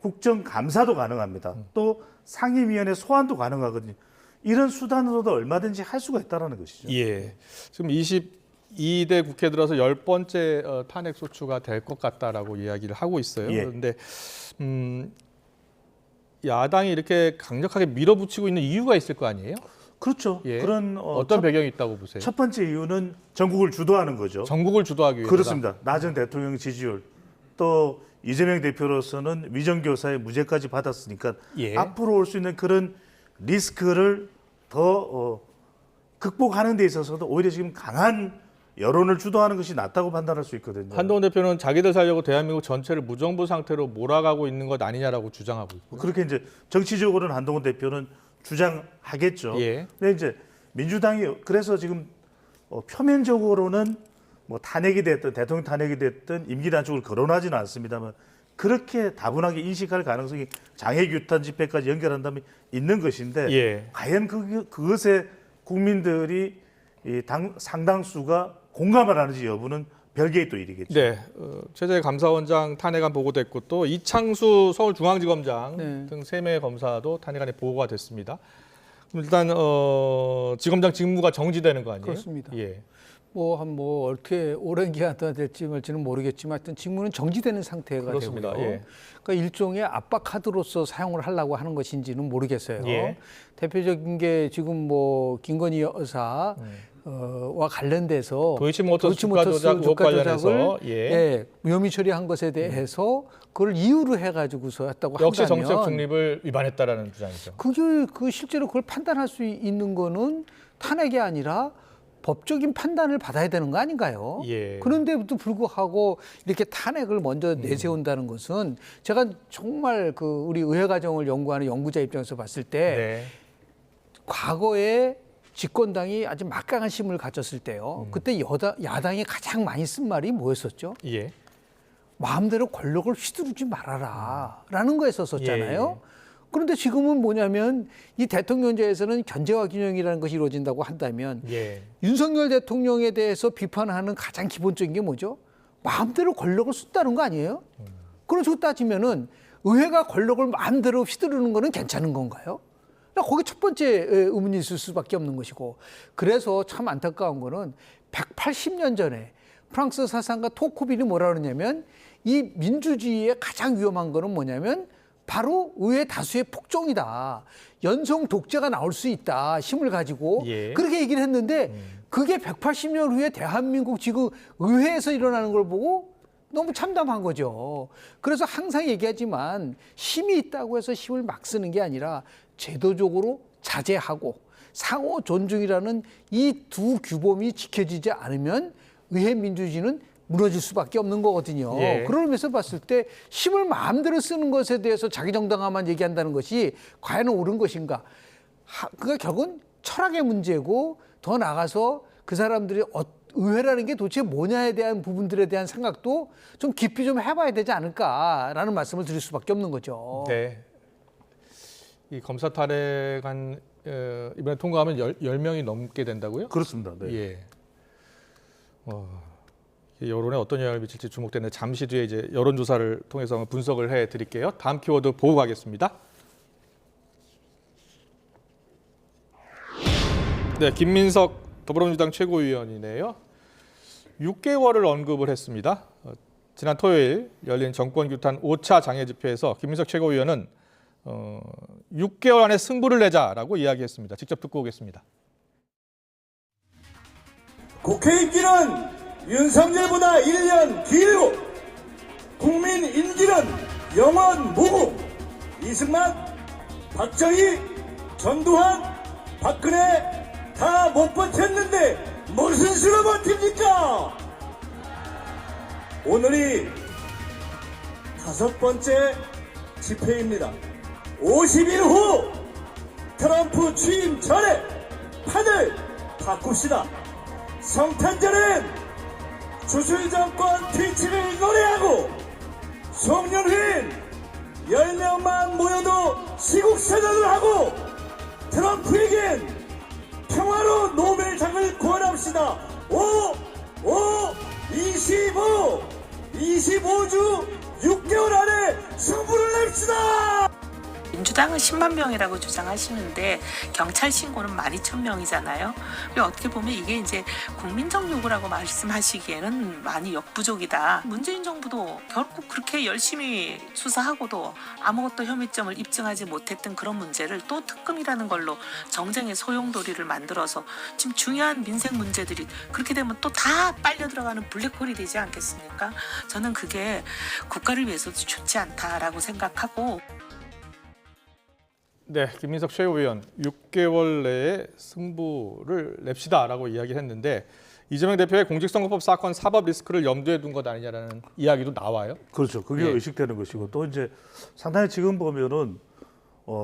국정감사도 가능합니다. 또 상임위원회 소환도 가능하거든요. 이런 수단으로도 얼마든지 할 수가 있다는 것이죠. 예. 지금 22대 국회 들어서 10번째 탄핵 소추가 될 것 같다라고 이야기를 하고 있어요. 예. 그런데 야당이 이렇게 강력하게 밀어붙이고 있는 이유가 있을 거 아니에요? 그렇죠. 예. 그런 어떤 배경이 있다고 보세요? 첫 번째 이유는 전국을 주도하는 거죠. 전국을 주도하기 위해서. 그렇습니다. 낮은 대통령 지지율, 또 이재명 대표로서는 위정교사의 무죄까지 받았으니까 예. 앞으로 올 수 있는 그런 리스크를 더 극복하는 데 있어서도 오히려 지금 강한 여론을 주도하는 것이 낫다고 판단할 수 있거든요. 한동훈 대표는 자기들 살려고 대한민국 전체를 무정부 상태로 몰아가고 있는 것 아니냐라고 주장하고 있고. 그렇게 이제 정치적으로는 한동훈 대표는 주장하겠죠. 예. 근데 이제 민주당이 그래서 지금 표면적으로는 뭐 탄핵이 됐든 대통령 탄핵이 됐든 임기 단축을 거론하지는 않습니다만 그렇게 다분하게 인식할 가능성이 장애 규탄 집회까지 연결한다면 있는 것인데 예. 과연 그것에 국민들이 상당수가 공감을 하는지 여부는 별개의 또 일이겠죠. 네, 최재 감사원장 탄핵안 보고됐고 또 이창수 서울중앙지검장 등 3명의 검사도 탄핵안에 보고가 됐습니다. 일단 지검장 직무가 정지되는 거 아니에요? 그렇습니다. 예. 뭐 어떻게 오랜 기간 동안 될지 말지는 모르겠지만 하여튼 직무는 정지되는 상태가 그렇습니다. 되고요. 예. 그러니까 일종의 압박 카드로서 사용을 하려고 하는 것인지는 모르겠어요. 예. 대표적인 게 지금 뭐 김건희 여사 와 관련돼서 도이치모터스 주가 조작 의혹 관련해서 무혐의 처리한 것에 대해서 그걸 이유로 해가지고서 했다고 역시 한다면 정치적 중립을 위반했다라는 주장이죠. 그게 실제로 그걸 판단할 수 있는 거는 탄핵이 아니라 법적인 판단을 받아야 되는 거 아닌가요? 예. 그런데도 불구하고 이렇게 탄핵을 먼저 내세운다는 것은 제가 정말 우리 의회 과정을 연구하는 연구자 입장에서 봤을 때 과거에 집권당이 아주 막강한 힘을 가졌을 때요. 그때 야당이 가장 많이 쓴 말이 뭐였었죠? 예. 마음대로 권력을 휘두르지 말아라 라는 거였었잖아요. 예. 그런데 지금은 뭐냐면 이 대통령제에서는 견제와 균형이라는 것이 이루어진다고 한다면 윤석열 대통령에 대해서 비판하는 가장 기본적인 게 뭐죠? 마음대로 권력을 쓴다는 거 아니에요? 그런 따지면은 의회가 권력을 마음대로 휘두르는 거는 괜찮은 건가요? 거기 첫 번째 의문이 있을 수밖에 없는 것이고 그래서 참 안타까운 거는 180년 전에 프랑스 사상가 토코빌이 뭐라 그러냐면 이 민주주의의 가장 위험한 거는 뭐냐면 바로 의회 다수의 폭정이다. 연성 독재가 나올 수 있다. 힘을 가지고. 그렇게 얘기를 했는데 그게 180년 후에 대한민국 지금 의회에서 일어나는 걸 보고 너무 참담한 거죠. 그래서 항상 얘기하지만 힘이 있다고 해서 힘을 막 쓰는 게 아니라 제도적으로 자제하고 상호 존중이라는 이 두 규범이 지켜지지 않으면 의회 민주주의는 무너질 수밖에 없는 거거든요. 그러면서 봤을 때 힘을 마음대로 쓰는 것에 대해서 자기 정당화만 얘기한다는 것이 과연 옳은 것인가? 그게 결국은 철학의 문제고 더 나아가서 그 사람들이 의회라는 게 도대체 뭐냐에 대한 부분들에 대한 생각도 좀 깊이 좀 해봐야 되지 않을까라는 말씀을 드릴 수밖에 없는 거죠. 네. 이 검사 탄핵안 이번에 통과하면 10명이 넘게 된다고요? 그렇습니다. 네. 예. 여론에 어떤 영향을 미칠지 주목되는데 잠시 뒤에 이제 여론조사를 통해서 분석을 해드릴게요. 다음 키워드 보고 가겠습니다. 네, 김민석 더불어민주당 최고위원이네요. 6개월을 언급을 했습니다. 지난 토요일 열린 정권규탄 5차 장애집회에서 김민석 최고위원은 6개월 안에 승부를 내자라고 이야기했습니다. 직접 듣고 오겠습니다. 국회 임기는 윤석열보다 1년 길고 국민 임기는 영원 무궁. 이승만, 박정희, 전두환, 박근혜 다 못 버텼는데 무슨 수로 버팁니까? 오늘이 5번째 집회입니다. 50일 후 트럼프 취임 전에 판을 바꿉시다. 성탄절은 주술 정권 퇴치를 노래하고 송년회엔 10명만 모여도 시국선언을 하고 트럼프에겐 평화로 노벨상을 구원합시다. 25주 6개월 안에 승부를 냅시다. 민주당은 10만 명이라고 주장하시는데 경찰 신고는 12,000명이잖아요. 그리고 어떻게 보면 이게 이제 국민적 요구라고 말씀하시기에는 많이 역부족이다. 문재인 정부도 결국 그렇게 열심히 수사하고도 아무것도 혐의점을 입증하지 못했던 그런 문제를 또 특검이라는 걸로 정쟁의 소용돌이를 만들어서 지금 중요한 민생 문제들이 그렇게 되면 또 다 빨려 들어가는 블랙홀이 되지 않겠습니까? 저는 그게 국가를 위해서도 좋지 않다라고 생각하고. 네, 김민석 최고위원 6개월 내에 승부를 냅시다라고 이야기했는데 이재명 대표의 공직선거법 사건 사법 리스크를 염두에 둔 것 아니냐라는 이야기도 나와요. 그렇죠. 그게 예. 의식되는 것이고 또 이제 상당히 지금 보면은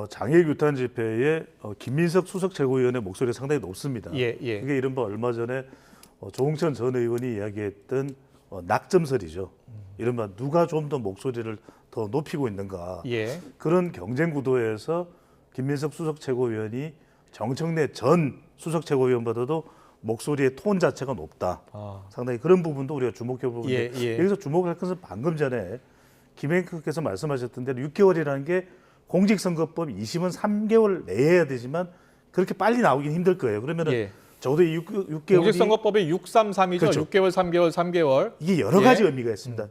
장애 규탄 집회에 김민석 수석 최고위원의 목소리가 상당히 높습니다. 예, 예. 그게 이른바 얼마 전에 조홍천 전 의원이 이야기했던 낙점설이죠. 이른바 누가 좀 더 목소리를 더 높이고 있는가. 예. 그런 경쟁 구도에서 김민석 수석 최고위원이 정청래 전 수석 최고위원보다도 목소리의 톤 자체가 높다. 상당히 그런 부분도 우리가 주목해 보는데 예, 예. 여기서 주목할 것은 방금 전에 김행크께서 말씀하셨던 대로 6개월이라는 게 공직선거법 2심은 3개월 내에 해야 되지만 그렇게 빨리 나오긴 힘들 거예요. 그러면은 예. 적어도 6개월이 공직선거법이 633이죠. 그렇죠. 6개월, 3개월, 3개월. 이게 여러 가지 예. 의미가 있습니다.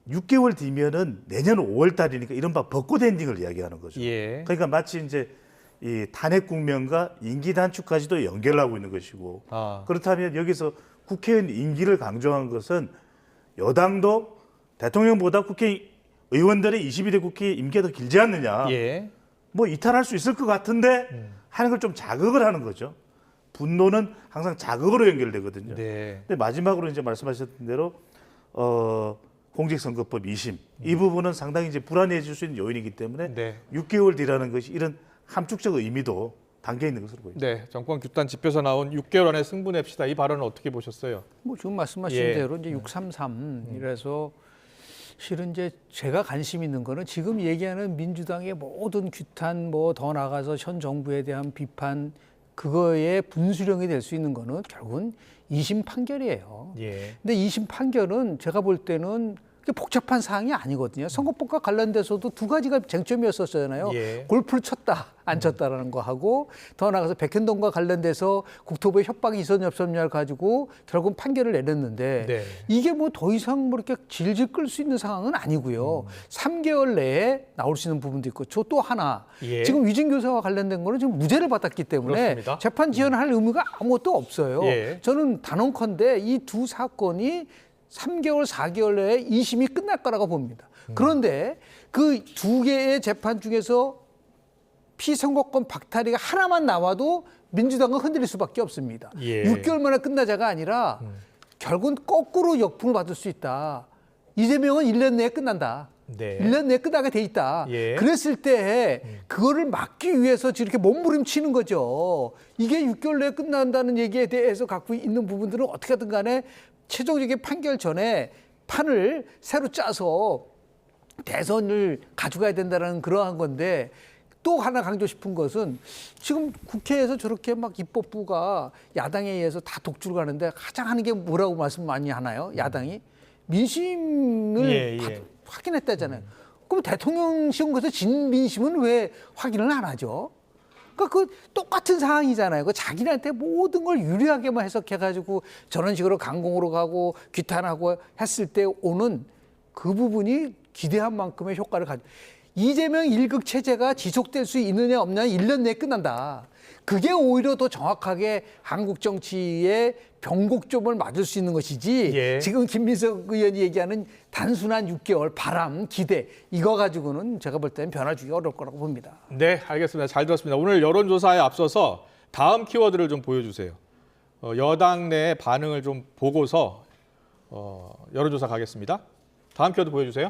6개월 뒤면은 내년 5월 달이니까 이른바 벚꽃 엔딩을 이야기하는 거죠. 예. 그러니까 마치 이제 이 탄핵 국면과 임기 단축까지도 연결하고 있는 것이고 그렇다면 여기서 국회의원 임기를 강조한 것은 여당도 대통령보다 국회의원들의 22대 국회 임기가 더 길지 않느냐. 예. 뭐 이탈할 수 있을 것 같은데 하는 걸 좀 자극을 하는 거죠. 분노는 항상 자극으로 연결되거든요. 네. 근데 마지막으로 이제 말씀하셨던 대로 공직선거법 2심 이 부분은 상당히 이제 불안해질 수 있는 요인이기 때문에 네. 6개월 뒤라는 것이 이런 함축적 의미도 담겨 있는 것으로 보입니다. 네, 정권 규탄 집회에서 나온 6개월 안에 승부 냅시다. 이 발언은 어떻게 보셨어요? 뭐 지금 말씀하신 예. 대로 이제 633 이래서 실은 이제 제가 관심 있는 거는 지금 얘기하는 민주당의 모든 규탄 뭐 더 나가서 현 정부에 대한 비판 그거의 분수령이 될 수 있는 거는 결국은 2심 판결이에요. 예. 근데 2심 판결은 제가 볼 때는 그게 복잡한 사항이 아니거든요. 선거법과 관련돼서도 두 가지가 쟁점이었었잖아요. 예. 골프를 쳤다, 안 쳤다라는 거 하고 더 나가서 백현동과 관련돼서 국토부의 협박이 있었냐 없었냐를 가지고 결국 판결을 내렸는데 네. 이게 뭐 더 이상 뭐 이렇게 질질 끌 수 있는 상황은 아니고요. 3개월 내에 나올 수 있는 부분도 있고 저 또 하나 예. 지금 위증교사와 관련된 거는 지금 무죄를 받았기 때문에 그렇습니다. 재판 지연할 의무가 아무것도 없어요. 예. 저는 단언컨대 이 두 사건이 3개월, 4개월 내에 2심이 끝날 거라고 봅니다. 그런데 그 두 개의 재판 중에서 피선거권 박탈이가 하나만 나와도 민주당은 흔들릴 수밖에 없습니다. 예. 6개월 만에 끝나자가 아니라 결국은 거꾸로 역풍을 받을 수 있다. 이재명은 1년 내에 끝난다. 네. 1년 내에 끝나게 돼 있다. 예. 그랬을 때 그거를 막기 위해서 이렇게 몸부림치는 거죠. 이게 6개월 내에 끝난다는 얘기에 대해서 갖고 있는 부분들은 어떻게든 간에 최종적인 판결 전에 판을 새로 짜서 대선을 가져가야 된다는 그러한 건데 또 하나 강조 싶은 것은 지금 국회에서 저렇게 막 입법부가 야당에 의해서 다 독주를 가는데 가장 하는 게 뭐라고 말씀 많이 하나요? 야당이 민심을 예. 확인했다잖아요. 그럼 대통령실 것에서 진 민심은 왜 확인을 안 하죠? 그러니까 그 똑같은 상황이잖아요. 그 자기네한테 모든 걸 유리하게만 해석해가지고 저런 식으로 강공으로 가고 규탄하고 했을 때 오는 그 부분이 기대한 만큼의 효과를 가지고 이재명 1극 체제가 지속될 수 있느냐 없느냐 1년 내에 끝난다. 그게 오히려 더 정확하게 한국 정치의 병곡점을 맞을 수 있는 것이지 예. 지금 김민석 의원이 얘기하는 단순한 6개월 바람, 기대 이거 가지고는 제가 볼 때는 변화 주기 어려울 거라고 봅니다. 네, 알겠습니다. 잘 들었습니다. 오늘 여론조사에 앞서서 다음 키워드를 좀 보여주세요. 여당 내 반응을 좀 보고서 여론조사 가겠습니다. 다음 키워드 보여주세요.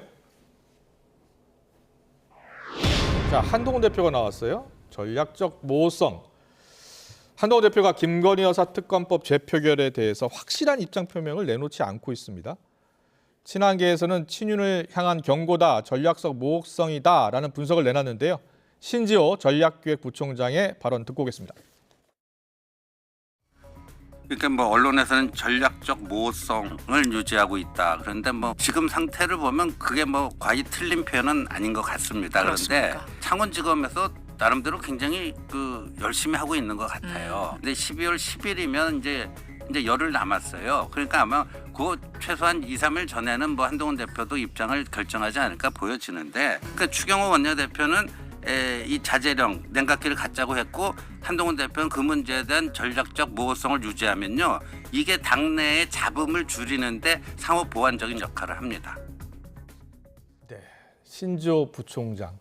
자, 한동훈 대표가 나왔어요. 전략적 모호성. 한동훈 대표가 김건희 여사 특검법 재표결에 대해서 확실한 입장 표명을 내놓지 않고 있습니다. 친한계에서는 친윤을 향한 경고다, 전략적 모호성이다라는 분석을 내놨는데요. 신지호 전략기획부총장의 발언 듣고 오겠습니다. 그러니까 뭐 언론에서는 전략적 모호성을 유지하고 있다. 그런데 뭐 지금 상태를 보면 그게 뭐 과히 틀린 표현은 아닌 것 같습니다. 그런데 창원지검에서 나름대로 굉장히 열심히 하고 있는 것 같아요. 근데 12월 10일이면 이제 열흘 남았어요. 그러니까 아마 그 최소한 2, 3일 전에는 뭐 한동훈 대표도 입장을 결정하지 않을까 보여지는데, 그러니까 추경호 원내대표는 이 자제령 냉각기를 갖자고 했고 한동훈 대표는 그 문제에 대한 전략적 모호성을 유지하면요, 이게 당내의 잡음을 줄이는데 상호 보완적인 역할을 합니다. 네, 신지호 부총장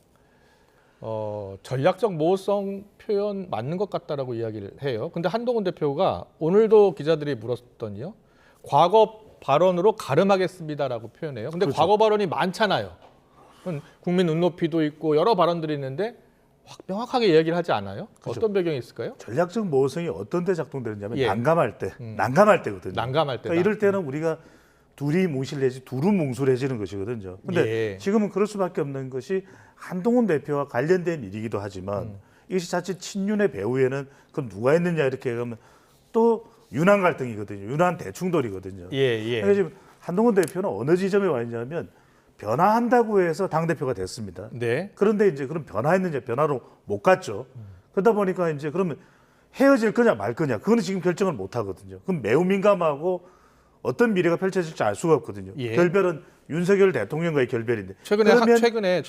전략적 모호성 표현 맞는 것 같다라고 이야기를 해요. 근데 한동훈 대표가 오늘도 기자들이 물었더니요, 과거 발언으로 가름하겠습니다라고 표현해요. 근데 과거 발언이 많잖아요. 국민 눈높이도 있고 여러 발언들이 있는데 명확하게 이야기를 하지 않아요? 어떤 배경이 있을까요? 전략적 모호성이 어떤 데 작동되느냐면 예. 난감할 때거든요. 난감할 때. 그러니까 이럴 때는 우리가 둘이 뭉실해지 둘은 뭉술해지는 것이거든요. 근데 지금은 그럴 수밖에 없는 것이 한동훈 대표와 관련된 일이기도 하지만 이것이 자칫 친윤의 배후에는 그럼 누가 있느냐 이렇게 하면 또 윤한 갈등이거든요. 윤한 대충돌이거든요. 그러니까 지금 한동훈 대표는 어느 지점에 와 있냐면 변화한다고 해서 당대표가 됐습니다. 그런데 이제 그럼 변화했느냐, 변화로 못 갔죠. 그러다 보니까 이제 그러면 헤어질 거냐 말 거냐, 그거는 지금 결정을 못 하거든요. 그럼 매우 민감하고 어떤 미래가 펼쳐질지 알 수가 없거든요. 결별은 윤석열 대통령과의 결별인데. 최근에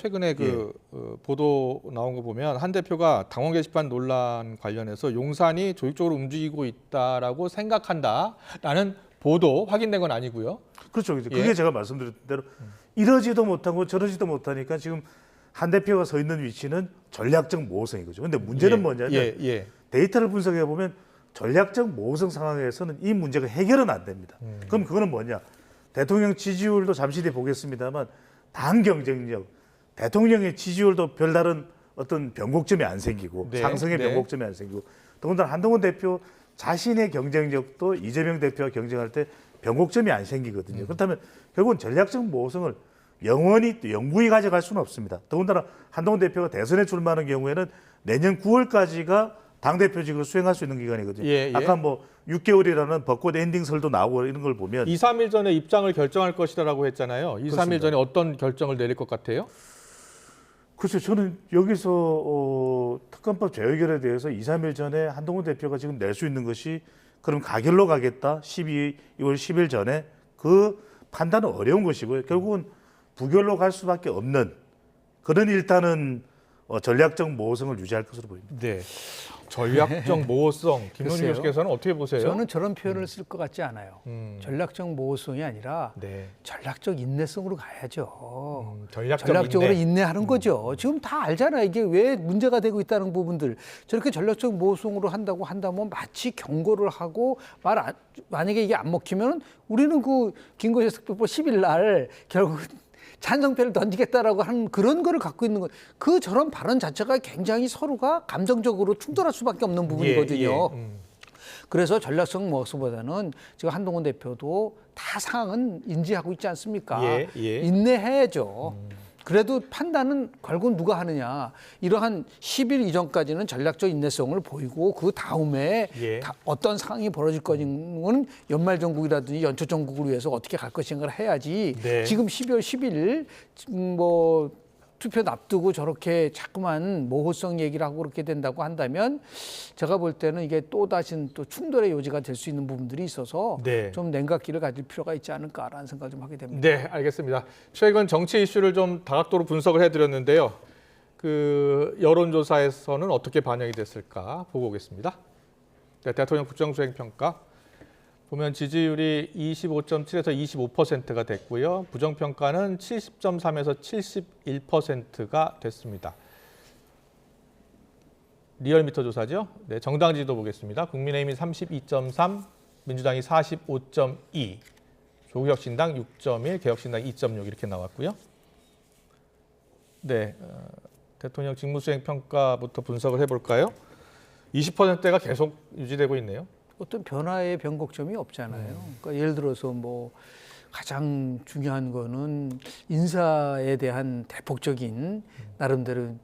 보도 나온 거 보면 한 대표가 당원 게시판 논란 관련해서 용산이 조직적으로 움직이고 있다라고 생각한다라는 보도 확인된 건 아니고요. 그렇죠. 그게 제가 말씀드린 대로 이러지도 못하고 저러지도 못하니까 지금 한 대표가 서 있는 위치는 전략적 모호성인 거죠. 근데 문제는 뭐냐면 데이터를 분석해 보면 전략적 모호성 상황에서는 이 문제가 해결은 안 됩니다. 그럼 그거는 뭐냐? 대통령 지지율도 잠시 뒤에 보겠습니다만 당 경쟁력, 대통령의 지지율도 별다른 어떤 변곡점이 안 생기고 상승의 변곡점이 안 생기고, 더군다나 한동훈 대표 자신의 경쟁력도 이재명 대표와 경쟁할 때 변곡점이 안 생기거든요. 그렇다면 결국은 전략적 모호성을 영원히 가져갈 수는 없습니다. 더군다나 한동훈 대표가 대선에 출마하는 경우에는 내년 9월까지가 당대표직을 수행할 수 있는 기간이거든요. 아까 뭐 6개월이라는 벚꽃 엔딩설도 나오고 이런 걸 보면 2, 3일 전에 입장을 결정할 것이라고 했잖아요. 2, 3일 전에 어떤 결정을 내릴 것 같아요? 글쎄요, 저는 여기서 특검법 재의결에 대해서 2, 3일 전에 한동훈 대표가 지금 낼 수 있는 것이 그럼 가결로 가겠다, 12월 10일 전에, 그 판단은 어려운 것이고요. 결국은 부결로 갈 수밖에 없는 그런 일단은 전략적 모호성을 유지할 것으로 보입니다. 네. 전략적 모호성, 김문희 교수께서는 어떻게 보세요? 저는 저런 표현을 쓸 것 같지 않아요. 전략적 모호성이 아니라 전략적 인내성으로 가야죠. 전략적으로 인내하는 거죠. 지금 다 알잖아요. 이게 왜 문제가 되고 있다는 부분들. 저렇게 전략적 모호성으로 한다고 한다면 마치 경고를 하고 만약에 이게 안 먹히면 우리는 그 김건희 특별법 10일 날 결국 찬성표를 던지겠다라고 하는 그런 거를 갖고 있는 거, 저런 발언 자체가 굉장히 서로가 감정적으로 충돌할 수밖에 없는 부분이거든요. 그래서 전략성 모호성보다는 지금 한동훈 대표도 다 상황은 인지하고 있지 않습니까? 인내해야죠. 그래도 판단은 결국 누가 하느냐. 이러한 10일 이전까지는 전략적 인내성을 보이고 그 다음에 어떤 상황이 벌어질 것인가는 연말정국이라든지 연초정국을 위해서 어떻게 갈 것인가를 해야지. 지금 12월 10일 뭐 투표 앞두고 저렇게 자꾸만 모호성 얘기를 하고 그렇게 된다고 한다면 제가 볼 때는 이게 또다시 또 충돌의 요지가 될 수 있는 부분들이 있어서 좀 냉각기를 가질 필요가 있지 않을까라는 생각을 좀 하게 됩니다. 네, 알겠습니다. 최근 정치 이슈를 좀 다각도로 분석을 해드렸는데요. 그 여론조사에서는 어떻게 반영이 됐을까 보고 오겠습니다. 네, 대통령 국정수행평가 보면 지지율이 25.7에서 25%가 됐고요. 부정평가는 70.3에서 71%가 됐습니다. 리얼미터 조사죠. 네, 정당 지지도 보겠습니다. 국민의힘이 32.3, 민주당이 45.2, 조국혁신당 6.1, 개혁신당 2.6 이렇게 나왔고요. 네, 대통령 직무수행평가부터 분석을 해볼까요? 20%가 계속 유지되고 있네요. 어떤 변화의 변곡점이 없잖아요. 그러니까 예를 들어서 뭐 가장 중요한 거는 인사에 대한 대폭적인 나름대로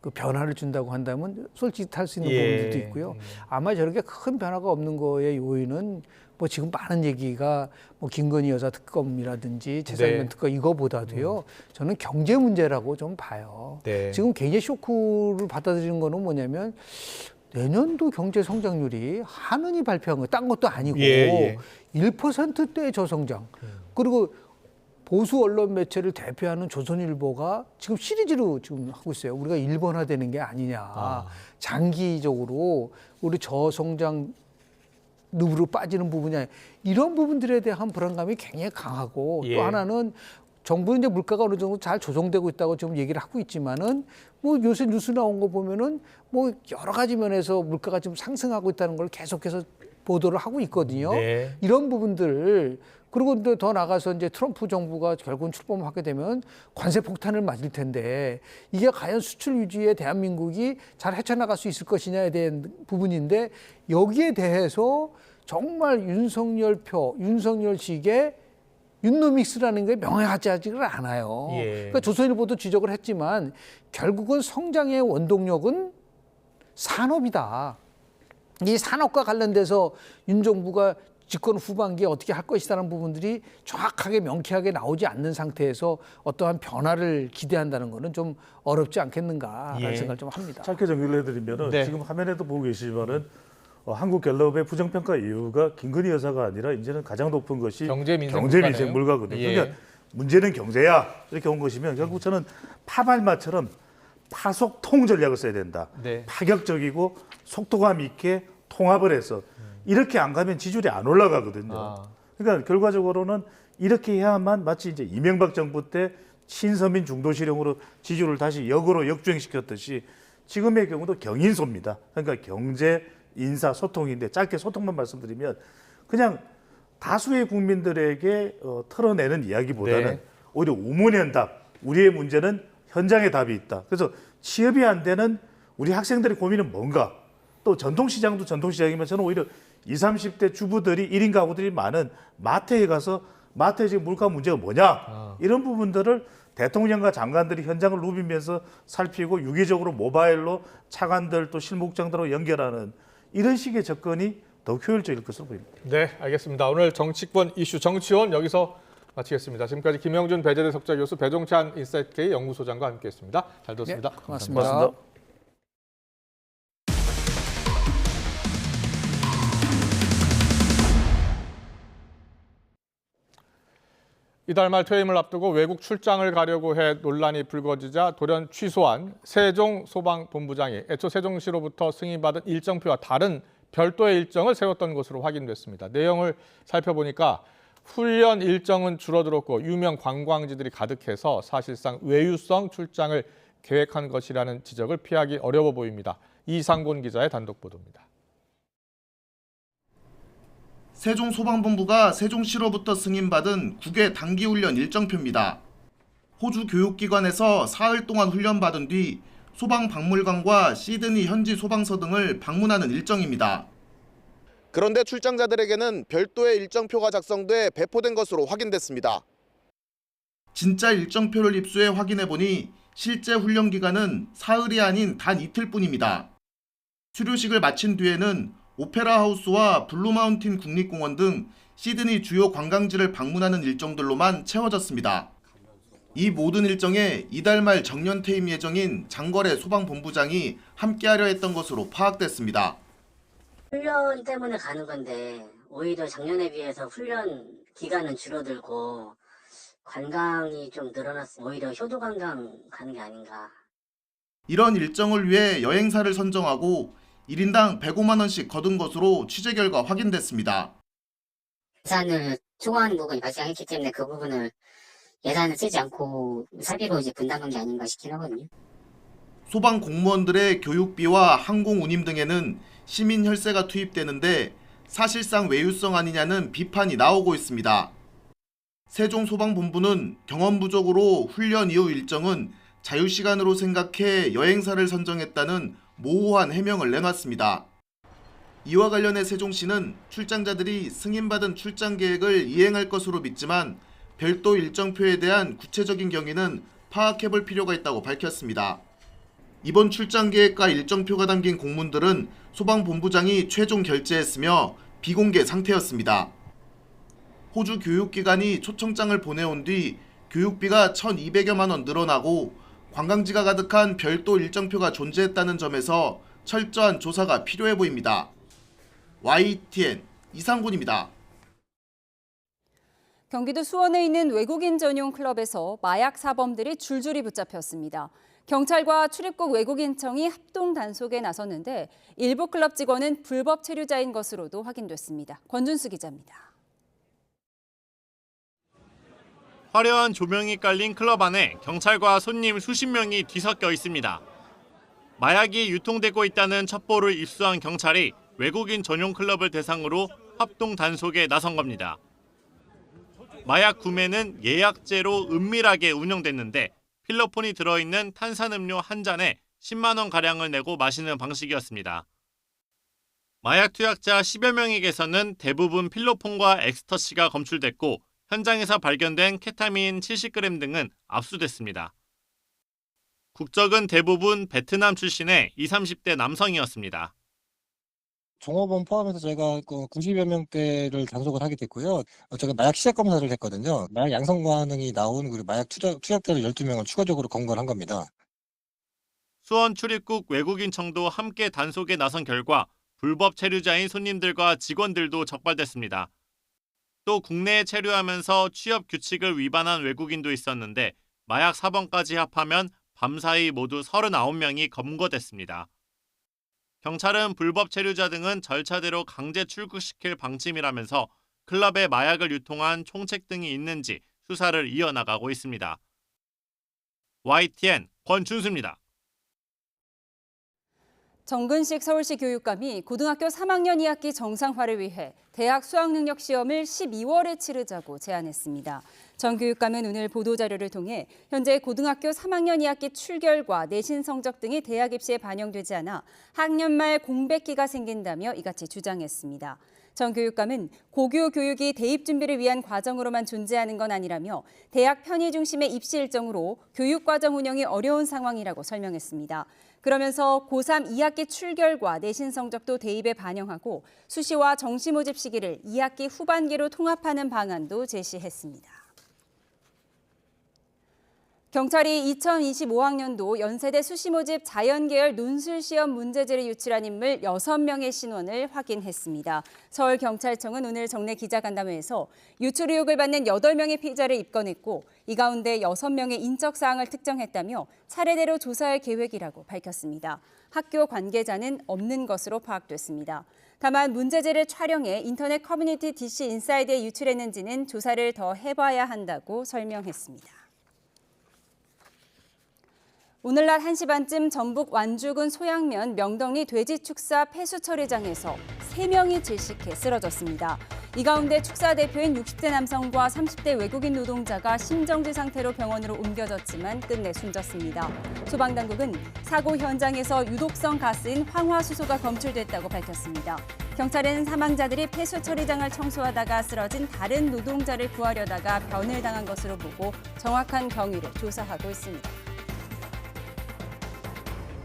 그 변화를 준다고 한다면 솔직히 탈 수 있는 예. 부분들도 있고요. 아마 저렇게 큰 변화가 없는 거의 요인은 뭐 지금 많은 얘기가 뭐 김건희 여사 특검이라든지 재산권 네. 특검 이거보다도요. 저는 경제 문제라고 좀 봐요. 네. 지금 굉장히 쇼크를 받아들이는 거는 뭐냐면 내년도 경제 성장률이 한은이 발표한 거 딴 것도 아니고 예. 1%대 저성장. 그리고 보수 언론 매체를 대표하는 조선일보가 지금 시리즈로 지금 하고 있어요. 우리가 일본화되는 게 아니냐. 장기적으로 우리 저성장 늪으로 빠지는 부분이 이런 부분들에 대한 불안감이 굉장히 강하고 예. 또 하나는 정부는 이제 물가가 어느 정도 잘 조정되고 있다고 지금 얘기를 하고 있지만은 뭐 요새 뉴스 나온 거 보면은 뭐 여러 가지 면에서 물가가 좀 상승하고 있다는 걸 계속해서 보도를 하고 있거든요. 네. 이런 부분들 그리고 또 더 나가서 이제 트럼프 정부가 결국은 출범하게 되면 관세 폭탄을 맞을 텐데 이게 과연 수출 위주의 대한민국이 잘 헤쳐나갈 수 있을 것이냐에 대한 부분인데 여기에 대해서 정말 윤석열식의 윤노믹스라는 게 명확하지가 않아요. 예. 그러니까 조선일보도 지적을 했지만 결국은 성장의 원동력은 산업이다. 이 산업과 관련돼서 윤 정부가 집권 후반기에 어떻게 할 것이라는 부분들이 정확하게 명쾌하게 나오지 않는 상태에서 어떠한 변화를 기대한다는 것은 좀 어렵지 않겠는가라는 예. 생각을 좀 합니다. 짧게 정리를 해드리면은 네. 지금 화면에도 보고 계시지만은 한국갤럽의 부정평가 이유가 김건희 여사가 아니라 이제는 가장 높은 것이 경제민생 물가거든요. 예. 그러니까 문제는 경제야 이렇게 온 것이면 결국 저는 파발마처럼 파속통 전략을 써야 된다. 네. 파격적이고 속도감 있게 통합을 해서 이렇게 안 가면 지지율이 안 올라가거든요. 그러니까 결과적으로는 이렇게 해야만 마치 이제 이명박 정부 때 친서민 중도실형으로 지지율을 다시 역으로 역주행시켰듯이 지금의 경우도 경인소입니다. 그러니까 경제, 인사, 소통인데 짧게 소통만 말씀드리면 그냥 다수의 국민들에게 털어내는 이야기보다는 네. 오히려 우문현답, 우리의 문제는 현장에 답이 있다. 그래서 취업이 안 되는 우리 학생들의 고민은 뭔가 또 전통시장도 전통시장이면 저는 오히려 20, 30대 주부들이 1인 가구들이 많은 마트에 가서 마트에 지금 물가 문제가 뭐냐 이런 부분들을 대통령과 장관들이 현장을 누비면서 살피고 유기적으로 모바일로 차관들 또 실무국장들하고 연결하는 이런 식의 접근이 더 효율적일 것으로 보입니다. 네, 알겠습니다. 오늘 정치권 이슈 정치원 여기서 마치겠습니다. 지금까지 김영준 배재대 석좌 교수 배종찬 인사이트K 연구소장과 함께했습니다. 잘 들었습니다. 네, 고맙습니다. 고맙습니다. 이달 말 퇴임을 앞두고 외국 출장을 가려고 해 논란이 불거지자 돌연 취소한 세종 소방본부장이 애초 세종시로부터 승인받은 일정표와 다른 별도의 일정을 세웠던 것으로 확인됐습니다. 내용을 살펴보니까 훈련 일정은 줄어들었고 유명 관광지들이 가득해서 사실상 외유성 출장을 계획한 것이라는 지적을 피하기 어려워 보입니다. 이상곤 기자의 단독 보도입니다. 세종소방본부가 세종시로부터 승인받은 국외 단기훈련 일정표입니다. 호주 교육기관에서 사흘 동안 훈련받은 뒤 소방박물관과 시드니 현지 소방서 등을 방문하는 일정입니다. 그런데 출장자들에게는 별도의 일정표가 작성돼 배포된 것으로 확인됐습니다. 진짜 일정표를 입수해 확인해보니 실제 훈련 기간은 사흘이 아닌 단 이틀뿐입니다. 수료식을 마친 뒤에는 오페라 하우스와 블루마운틴 국립공원 등 시드니 주요 관광지를 방문하는 일정들로만 채워졌습니다. 이 모든 일정에 이달 말 정년 퇴임 예정인 장거래 소방본부장이 함께하려 했던 것으로 파악됐습니다. 훈련 때문에 가는 건데 오히려 작년에 비해서 훈련 기간은 줄어들고 관광이 좀 늘어났어. 오히려 효도 관광 가는 게 아닌가. 이런 일정을 위해 여행사를 선정하고 1인당 105만 원씩 거둔 것으로 취재 결과 확인됐습니다. 예산을 초과하는 부분이 발생했기 때문에 그 부분을 예산을 쓰지 않고 사비로 이제 분담한 게 아닌가 싶긴 하거든요. 소방 공무원들의 교육비와 항공 운임 등에는 시민 혈세가 투입되는데 사실상 외유성 아니냐는 비판이 나오고 있습니다. 세종소방본부는 경험 부족으로 훈련 이후 일정은 자유시간으로 생각해 여행사를 선정했다는 모호한 해명을 내놨습니다. 이와 관련해 세종시는 출장자들이 승인받은 출장 계획을 이행할 것으로 믿지만 별도 일정표에 대한 구체적인 경위는 파악해볼 필요가 있다고 밝혔습니다. 이번 출장 계획과 일정표가 담긴 공문들은 소방본부장이 최종 결재했으며 비공개 상태였습니다. 호주 교육기관이 초청장을 보내온 뒤 교육비가 1,200여만 원 늘어나고 관광지가 가득한 별도 일정표가 존재했다는 점에서 철저한 조사가 필요해 보입니다. YTN 이상곤입니다. 경기도 수원에 있는 외국인 전용 클럽에서 마약 사범들이 줄줄이 붙잡혔습니다. 경찰과 출입국 외국인청이 합동 단속에 나섰는데 일부 클럽 직원은 불법 체류자인 것으로도 확인됐습니다. 권준수 기자입니다. 화려한 조명이 깔린 클럽 안에 경찰과 손님 수십 명이 뒤섞여 있습니다. 마약이 유통되고 있다는 첩보를 입수한 경찰이 외국인 전용 클럽을 대상으로 합동 단속에 나선 겁니다. 마약 구매는 예약제로 은밀하게 운영됐는데 필로폰이 들어있는 탄산음료 한 잔에 10만 원가량을 내고 마시는 방식이었습니다. 마약 투약자 10여 명에게서는 대부분 필로폰과 엑스터시가 검출됐고 현장에서 발견된 케타민 70g 등은 압수됐습니다. 국적은 대부분 베트남 출신의 20, 30대 남성이었습니다. 종업원 포함해서 저희가 90여 명대를 단속을 하게 됐고요. 저희가 마약 시약 검사를 했거든요. 마약 양성 반응이 나온 그리고 마약 투약자를 12명을 추가적으로 검거를 한 겁니다. 수원 출입국 외국인청도 함께 단속에 나선 결과 불법 체류자인 손님들과 직원들도 적발됐습니다. 또 국내에 체류하면서 취업 규칙을 위반한 외국인도 있었는데 마약 사범까지 합하면 밤사이 모두 39명이 검거됐습니다. 경찰은 불법 체류자 등은 절차대로 강제 출국시킬 방침이라면서 클럽에 마약을 유통한 총책 등이 있는지 수사를 이어나가고 있습니다. YTN 권준수입니다. 정근식 서울시 교육감이 고등학교 3학년 2학기 정상화를 위해 대학 수학능력 시험을 12월에 치르자고 제안했습니다. 정 교육감은 오늘 보도자료를 통해 현재 고등학교 3학년 2학기 출결과 내신 성적 등이 대학 입시에 반영되지 않아 학년 말 공백기가 생긴다며 이같이 주장했습니다. 정 교육감은 고교 교육이 대입 준비를 위한 과정으로만 존재하는 건 아니라며 대학 편의 중심의 입시 일정으로 교육과정 운영이 어려운 상황이라고 설명했습니다. 그러면서 고3 2학기 출결과 내신 성적도 대입에 반영하고 수시와 정시 모집 시기를 2학기 후반기로 통합하는 방안도 제시했습니다. 경찰이 2025학년도 연세대 수시 모집 자연계열 논술시험 문제지를 유출한 인물 6명의 신원을 확인했습니다. 서울경찰청은 오늘 정례 기자간담회에서 유출 의혹을 받는 8명의 피의자를 입건했고 이 가운데 6명의 인적 사항을 특정했다며 차례대로 조사할 계획이라고 밝혔습니다. 학교 관계자는 없는 것으로 파악됐습니다. 다만 문제지를 촬영해 인터넷 커뮤니티 DC 인사이드에 유출했는지는 조사를 더 해봐야 한다고 설명했습니다. 오늘 낮 1시 반쯤 전북 완주군 소양면 명덕리 돼지축사 폐수처리장에서 3명이 질식해 쓰러졌습니다. 이 가운데 축사 대표인 60대 남성과 30대 외국인 노동자가 심정지 상태로 병원으로 옮겨졌지만 끝내 숨졌습니다. 소방당국은 사고 현장에서 유독성 가스인 황화수소가 검출됐다고 밝혔습니다. 경찰은 사망자들이 폐수처리장을 청소하다가 쓰러진 다른 노동자를 구하려다가 변을 당한 것으로 보고 정확한 경위를 조사하고 있습니다.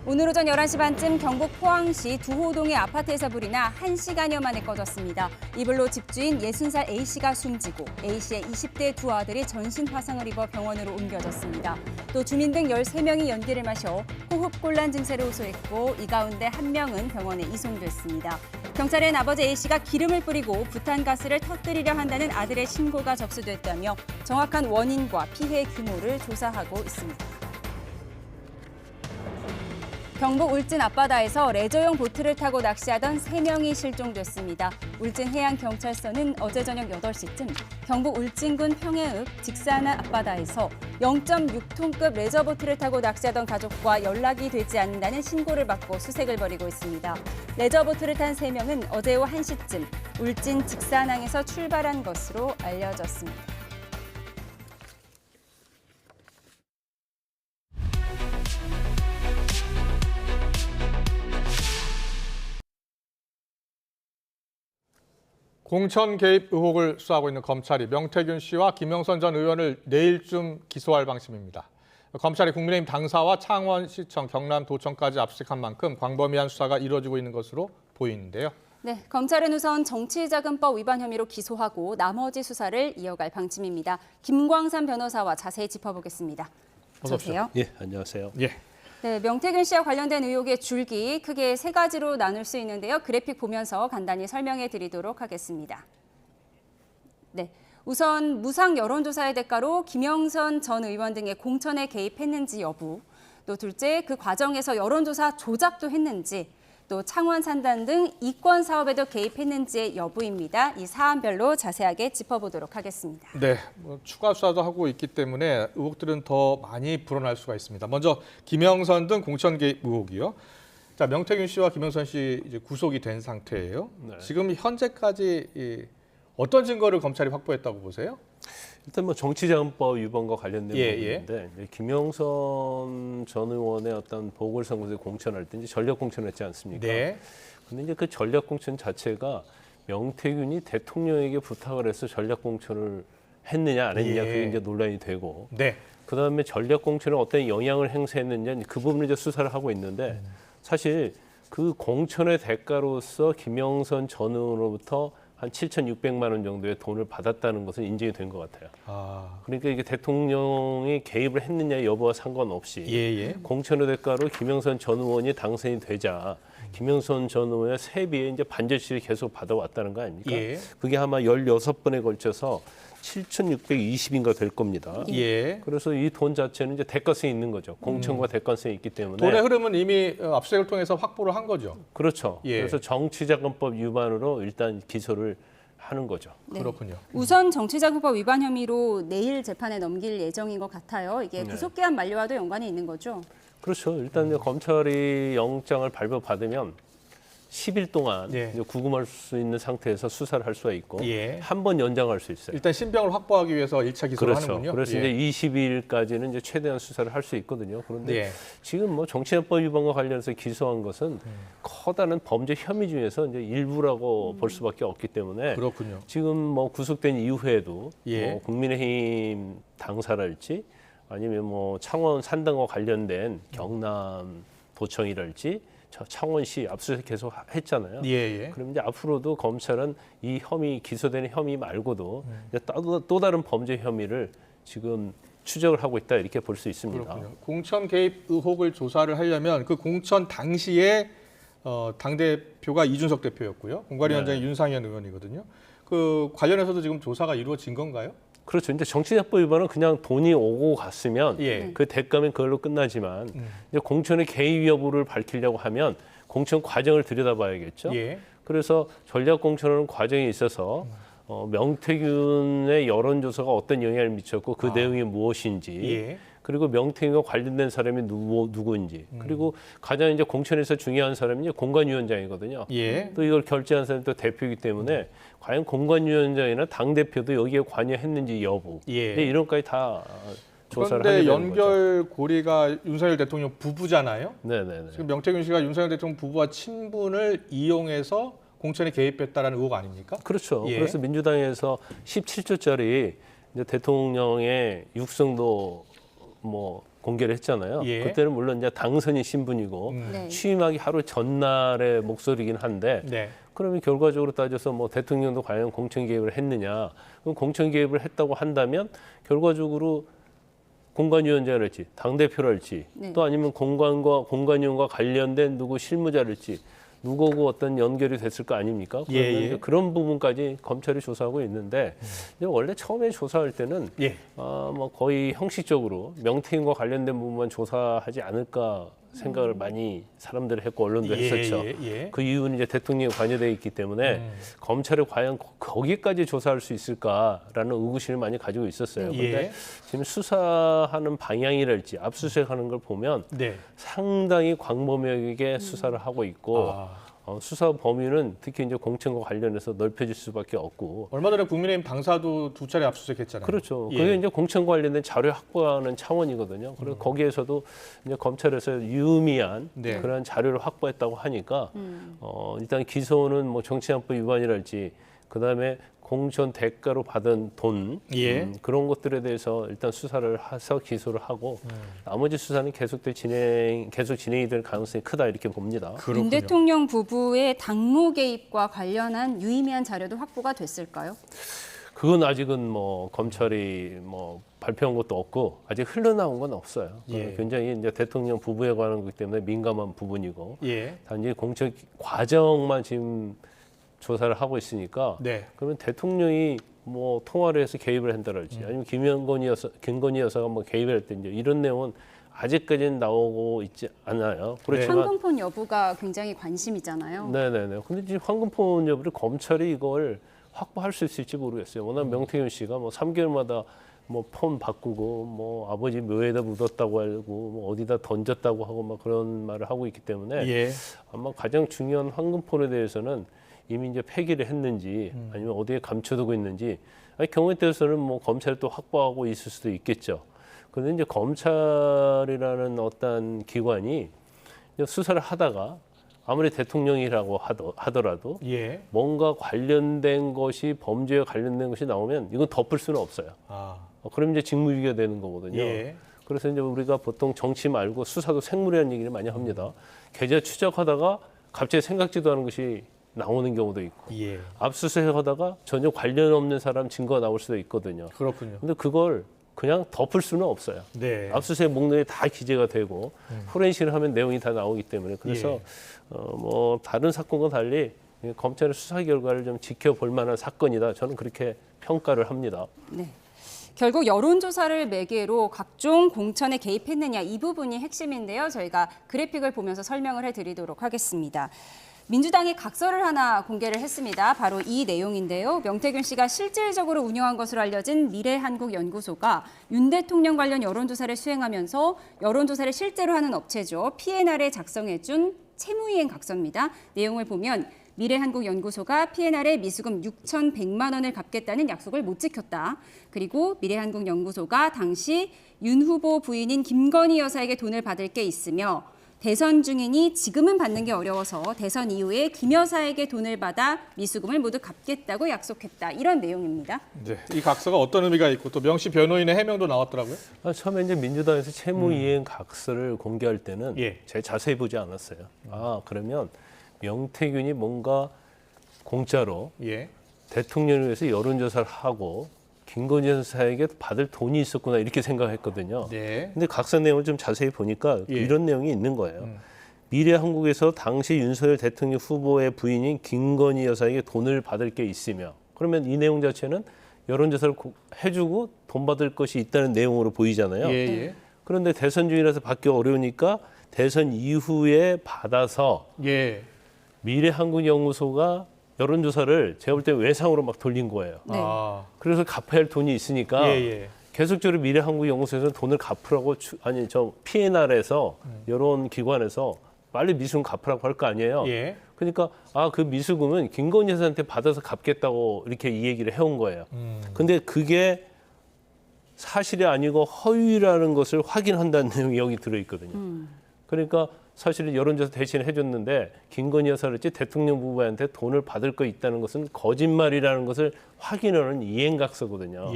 오늘 오전 11시 반쯤 경북 포항시 두호동의 아파트에서 불이 나 1시간여 만에 꺼졌습니다. 이 불로 집주인 60살 A씨가 숨지고 A씨의 20대 두 아들이 전신 화상을 입어 병원으로 옮겨졌습니다. 또 주민 등 13명이 연기를 마셔 호흡곤란 증세를 호소했고 이 가운데 1명은 병원에 이송됐습니다. 경찰은 아버지 A씨가 기름을 뿌리고 부탄가스를 터뜨리려 한다는 아들의 신고가 접수됐다며 정확한 원인과 피해 규모를 조사하고 있습니다. 경북 울진 앞바다에서 레저용 보트를 타고 낚시하던 3명이 실종됐습니다. 울진해양경찰서는 어제 저녁 8시쯤 경북 울진군 평해읍 직산한 앞바다에서 0.6톤급 레저보트를 타고 낚시하던 가족과 연락이 되지 않는다는 신고를 받고 수색을 벌이고 있습니다. 레저보트를 탄 3명은 어제 오후 1시쯤 울진 직산항에서 출발한 것으로 알려졌습니다. 공천 개입 의혹을 수사하고 있는 검찰이 명태균 씨와 김영선 전 의원을 내일쯤 기소할 방침입니다. 검찰이 국민의힘 당사와 창원시청, 경남도청까지 압수한 만큼 광범위한 수사가 이루어지고 있는 것으로 보이는데요. 네, 검찰은 우선 정치자금법 위반 혐의로 기소하고 나머지 수사를 이어갈 방침입니다. 김광산 변호사와 자세히 짚어보겠습니다. 어서 오세요. 예, 안녕하세요. 예. 네, 명태균 씨와 관련된 의혹의 줄기 크게 세 가지로 나눌 수 있는데요. 그래픽 보면서 간단히 설명해 드리도록 하겠습니다. 네, 우선 무상 여론조사의 대가로 김영선 전 의원 등의 공천에 개입했는지 여부, 또 둘째 그 과정에서 여론조사 조작도 했는지, 또 창원 산단 등 이권 사업에도 개입했는지의 여부입니다. 이 사안별로 자세하게 짚어보도록 하겠습니다. 네, 추가 수사도 하고 있기 때문에 의혹들은 더 많이 불어날 수가 있습니다. 먼저 김영선 등 공천 개입 의혹이요. 자, 명태균 씨와 김영선 씨 이제 구속이 된 상태예요. 네. 지금 현재까지 어떤 증거를 검찰이 확보했다고 보세요? 일단 뭐 정치자금법 위반과 관련된 예, 부분인데 김영선 전 의원의 어떤 보궐선거에 공천할 때 이제 전략 공천했지 않습니까? 네. 근데 이제 그 전략 공천 자체가 명태균이 대통령에게 부탁을 해서 전략 공천을 했느냐 안 했느냐 그게 이제 논란이 되고. 네. 그다음에 전략 공천에 어떤 영향을 행사했느냐 그 부분을 이제 수사를 하고 있는데 사실 그 공천의 대가로서 김영선 전 의원으로부터 한 7,600만 원 정도의 돈을 받았다는 것은 인정이 된 것 같아요. 그러니까 이게 대통령이 개입을 했느냐 여부와 상관없이 공천의 대가로 김영선 전 의원이 당선이 되자 김영선 전 의원의 세비에 이제 반절치를 계속 받아왔다는 거 아닙니까? 그게 아마 16번에 걸쳐서 7,620인가 될 겁니다. 그래서 이 돈 자체는 이제 대가성이 있는 거죠. 공천과 대가성이 있기 때문에. 돈의 흐름은 이미 압수수색을 통해서 확보를 한 거죠. 그렇죠. 그래서 정치자금법 위반으로 일단 기소를 하는 거죠. 네. 그렇군요. 우선 정치자금법 위반 혐의로 내일 재판에 넘길 예정인 것 같아요. 이게 구속기한 만료와도 연관이 있는 거죠? 그렇죠. 일단 검찰이 영장을 발부받으면 10일 동안 이제 구금할 수 있는 상태에서 수사를 할 수가 있고 한 번 연장할 수 있어요. 일단 신병을 확보하기 위해서 1차 기소를 하는군요. 그래서 이제 22일까지는 이제 최대한 수사를 할 수 있거든요. 그런데 지금 뭐 정치자금법 위반과 관련해서 기소한 것은 커다란 범죄 혐의 중에서 이제 일부라고 볼 수밖에 없기 때문에 그렇군요. 지금 뭐 구속된 이후에도 뭐 국민의힘 당사랄지 아니면 뭐 창원 산단과 관련된 경남 도청이랄지 창원시 압수수색 계속 했잖아요. 그럼 이제 앞으로도 검찰은 이 혐의 기소되는 혐의 말고도 이제 또 다른 범죄 혐의를 지금 추적을 하고 있다 이렇게 볼 수 있습니다. 그렇군요. 공천 개입 의혹을 조사를 하려면 그 공천 당시에 당 대표가 이준석 대표였고요. 공관위원장이 윤상현 의원이거든요. 그 관련해서도 지금 조사가 이루어진 건가요? 그렇죠. 이제 정치자금법 위반은 그냥 돈이 오고 갔으면 그 대가면 그걸로 끝나지만 이제 공천의 개입 여부를 밝히려고 하면 공천 과정을 들여다봐야겠죠. 그래서 전략 공천하는 과정에 있어서 명태균의 여론조사가 어떤 영향을 미쳤고 그 내용이 무엇인지 그리고 명태균과 관련된 사람이 누구인지 그리고 가장 이제 공천에서 중요한 사람이 이제 공관위원장이거든요. 또 이걸 결재한 사람이 또 대표이기 때문에 과연 공관위원장이나 당 대표도 여기에 관여했는지 여부 이런 것까지 다 조사를 하게 되는 거죠. 그런데 연결고리가 윤석열 대통령 부부잖아요. 네네네. 지금 명태균 씨가 윤석열 대통령 부부와 친분을 이용해서 공천에 개입했다라는 의혹 아닙니까? 그렇죠. 그래서 민주당에서 17조짜리 이제 대통령의 육성도 뭐 공개를 했잖아요. 그때는 물론 이제 당선인 신분이고 취임하기 하루 전날의 목소리긴 한데 그러면 결과적으로 따져서 뭐 대통령도 과연 공천 개입을 했느냐? 그럼 공천 개입을 했다고 한다면 결과적으로 공관위원장이랄지 당대표랄지 또 아니면 공관위원과 관련된 누구 실무자랄지 누구고 어떤 연결이 됐을 거 아닙니까? 그런 부분까지 검찰이 조사하고 있는데 원래 처음에 조사할 때는 뭐 거의 형식적으로 명태균과 관련된 부분만 조사하지 않을까 생각을 많이 사람들이 했고 언론도 했었죠. 그 이유는 이제 대통령이 관여되어 있기 때문에 검찰이 과연 거기까지 조사할 수 있을까라는 의구심을 많이 가지고 있었어요. 그런데 지금 수사하는 방향이랄지 압수수색하는 걸 보면 상당히 광범위하게 수사를 하고 있고 수사 범위는 특히 이제 공천과 관련해서 넓혀질 수밖에 없고. 얼마 전에 국민의힘 당사도 2차례 압수수색했잖아요. 그렇죠. 그게 이제 공천과 관련된 자료 확보하는 차원이거든요. 그래서 거기에서도 이제 검찰에서 유의미한 그런 자료를 확보했다고 하니까 일단 기소는 뭐 정치자금법 위반이랄지 그다음에 공천 대가로 받은 돈 예. 그런 것들에 대해서 일단 수사를 해서 기소를 하고 나머지 수사는 계속 진행이 될 가능성이 크다 이렇게 봅니다. 윤 대통령 부부의 당무 개입과 관련한 유의미한 자료도 확보가 됐을까요? 그건 아직은 뭐 검찰이 뭐 발표한 것도 없고 아직 흘러나온 건 없어요. 예. 굉장히 이제 대통령 부부에 관한 거기 때문에 민감한 부분이고 예. 단지 공천 과정만 지금 조사를 하고 있으니까 네. 그러면 대통령이 뭐 통화를 해서 개입을 한다랄지 아니면 김건희 여사가 뭐 개입을 했든지 이런 내용은 아직까지는 나오고 있지 않아요. 그렇지만 황금폰 여부가 굉장히 관심이잖아요. 네네네. 근데 지금 황금폰 여부를 검찰이 이걸 확보할 수 있을지 모르겠어요. 워낙 명태균 씨가 뭐 3개월마다 뭐 폰 바꾸고 뭐 아버지 묘에다 묻었다고 하고 뭐 어디다 던졌다고 하고 막 그런 말을 하고 있기 때문에 예. 아마 가장 중요한 황금폰에 대해서는 이미 이제 폐기를 했는지 아니면 어디에 감춰두고 있는지 아니, 경우에 따라서는 뭐 검찰이 또 확보하고 있을 수도 있겠죠. 그런데 이제 검찰이라는 어떤 기관이 수사를 하다가 아무리 대통령이라고 하더라도 예. 뭔가 관련된 것이 범죄와 관련된 것이 나오면 이건 덮을 수는 없어요. 그럼 이제 직무유기가 되는 거거든요. 예. 그래서 이제 우리가 보통 정치 말고 수사도 생물이라는 얘기를 많이 합니다. 계좌 추적하다가 갑자기 생각지도 않은 것이 나오는 경우도 있고 예. 압수수색하다가 전혀 관련 없는 사람 증거가 나올 수도 있거든요. 그렇군요. 근데 그걸 그냥 덮을 수는 없어요. 네. 압수수색 목록에 다 기재가 되고 포렌식을 하면 내용이 다 나오기 때문에 그래서 예. 뭐 다른 사건과 달리 검찰의 수사 결과를 좀 지켜볼 만한 사건이다. 저는 그렇게 평가를 합니다. 네. 결국 여론조사를 매개로 각종 공천에 개입했느냐 이 부분이 핵심인데요. 저희가 그래픽을 보면서 설명을 해드리도록 하겠습니다. 민주당이 각서를 하나 공개를 했습니다. 바로 이 내용인데요. 명태균 씨가 실질적으로 운영한 것으로 알려진 미래한국연구소가 윤 대통령 관련 여론조사를 수행하면서 여론조사를 실제로 하는 업체죠. P&R에 작성해준 채무이행 각서입니다. 내용을 보면 미래한국연구소가 P&R에 미수금 6,100만 원을 갚겠다는 약속을 못 지켰다. 그리고 미래한국연구소가 당시 윤 후보 부인인 김건희 여사에게 돈을 받을 게 있으며 대선 중이니 지금은 받는 게 어려워서 대선 이후에 김 여사에게 돈을 받아 미수금을 모두 갚겠다고 약속했다. 이런 내용입니다. 네, 이 각서가 어떤 의미가 있고 또 명시 변호인의 해명도 나왔더라고요. 처음에 이제 민주당에서 채무이행 각서를 공개할 때는 예. 제가 자세히 보지 않았어요. 그러면 명태균이 뭔가 공짜로 예. 대통령을 위해서 여론조사를 하고 김건희 여사에게 받을 돈이 있었구나 이렇게 생각했거든요. 네. 근데 각서 내용을 좀 자세히 보니까 예. 이런 내용이 있는 거예요. 미래한국에서 당시 윤석열 대통령 후보의 부인인 김건희 여사에게 돈을 받을 게 있으며 그러면 이 내용 자체는 여론조사를 해주고 돈 받을 것이 있다는 내용으로 보이잖아요. 예. 그런데 대선 중이라서 받기 어려우니까 대선 이후에 받아서 예. 미래한국연구소가 여론조사를 제가 볼 때 외상으로 막 돌린 거예요. 네. 그래서 갚아야 할 돈이 있으니까 계속적으로 미래한국연구소에서는 돈을 갚으라고 P&R에서 여론기관에서 빨리 미수금 갚으라고 할 거 아니에요. 예. 그러니까 그 미수금은 김건희 여사한테 받아서 갚겠다고 이렇게 이 얘기를 해온 거예요. 근데 그게 사실이 아니고 허위라는 것을 확인한다는 내용이 여기 들어있거든요. 그러니까 사실은 여론조사 대신 해줬는데 김건희 여사랄지 대통령 부부한테 돈을 받을 거 있다는 것은 거짓말이라는 것을 확인하는 이행각서거든요.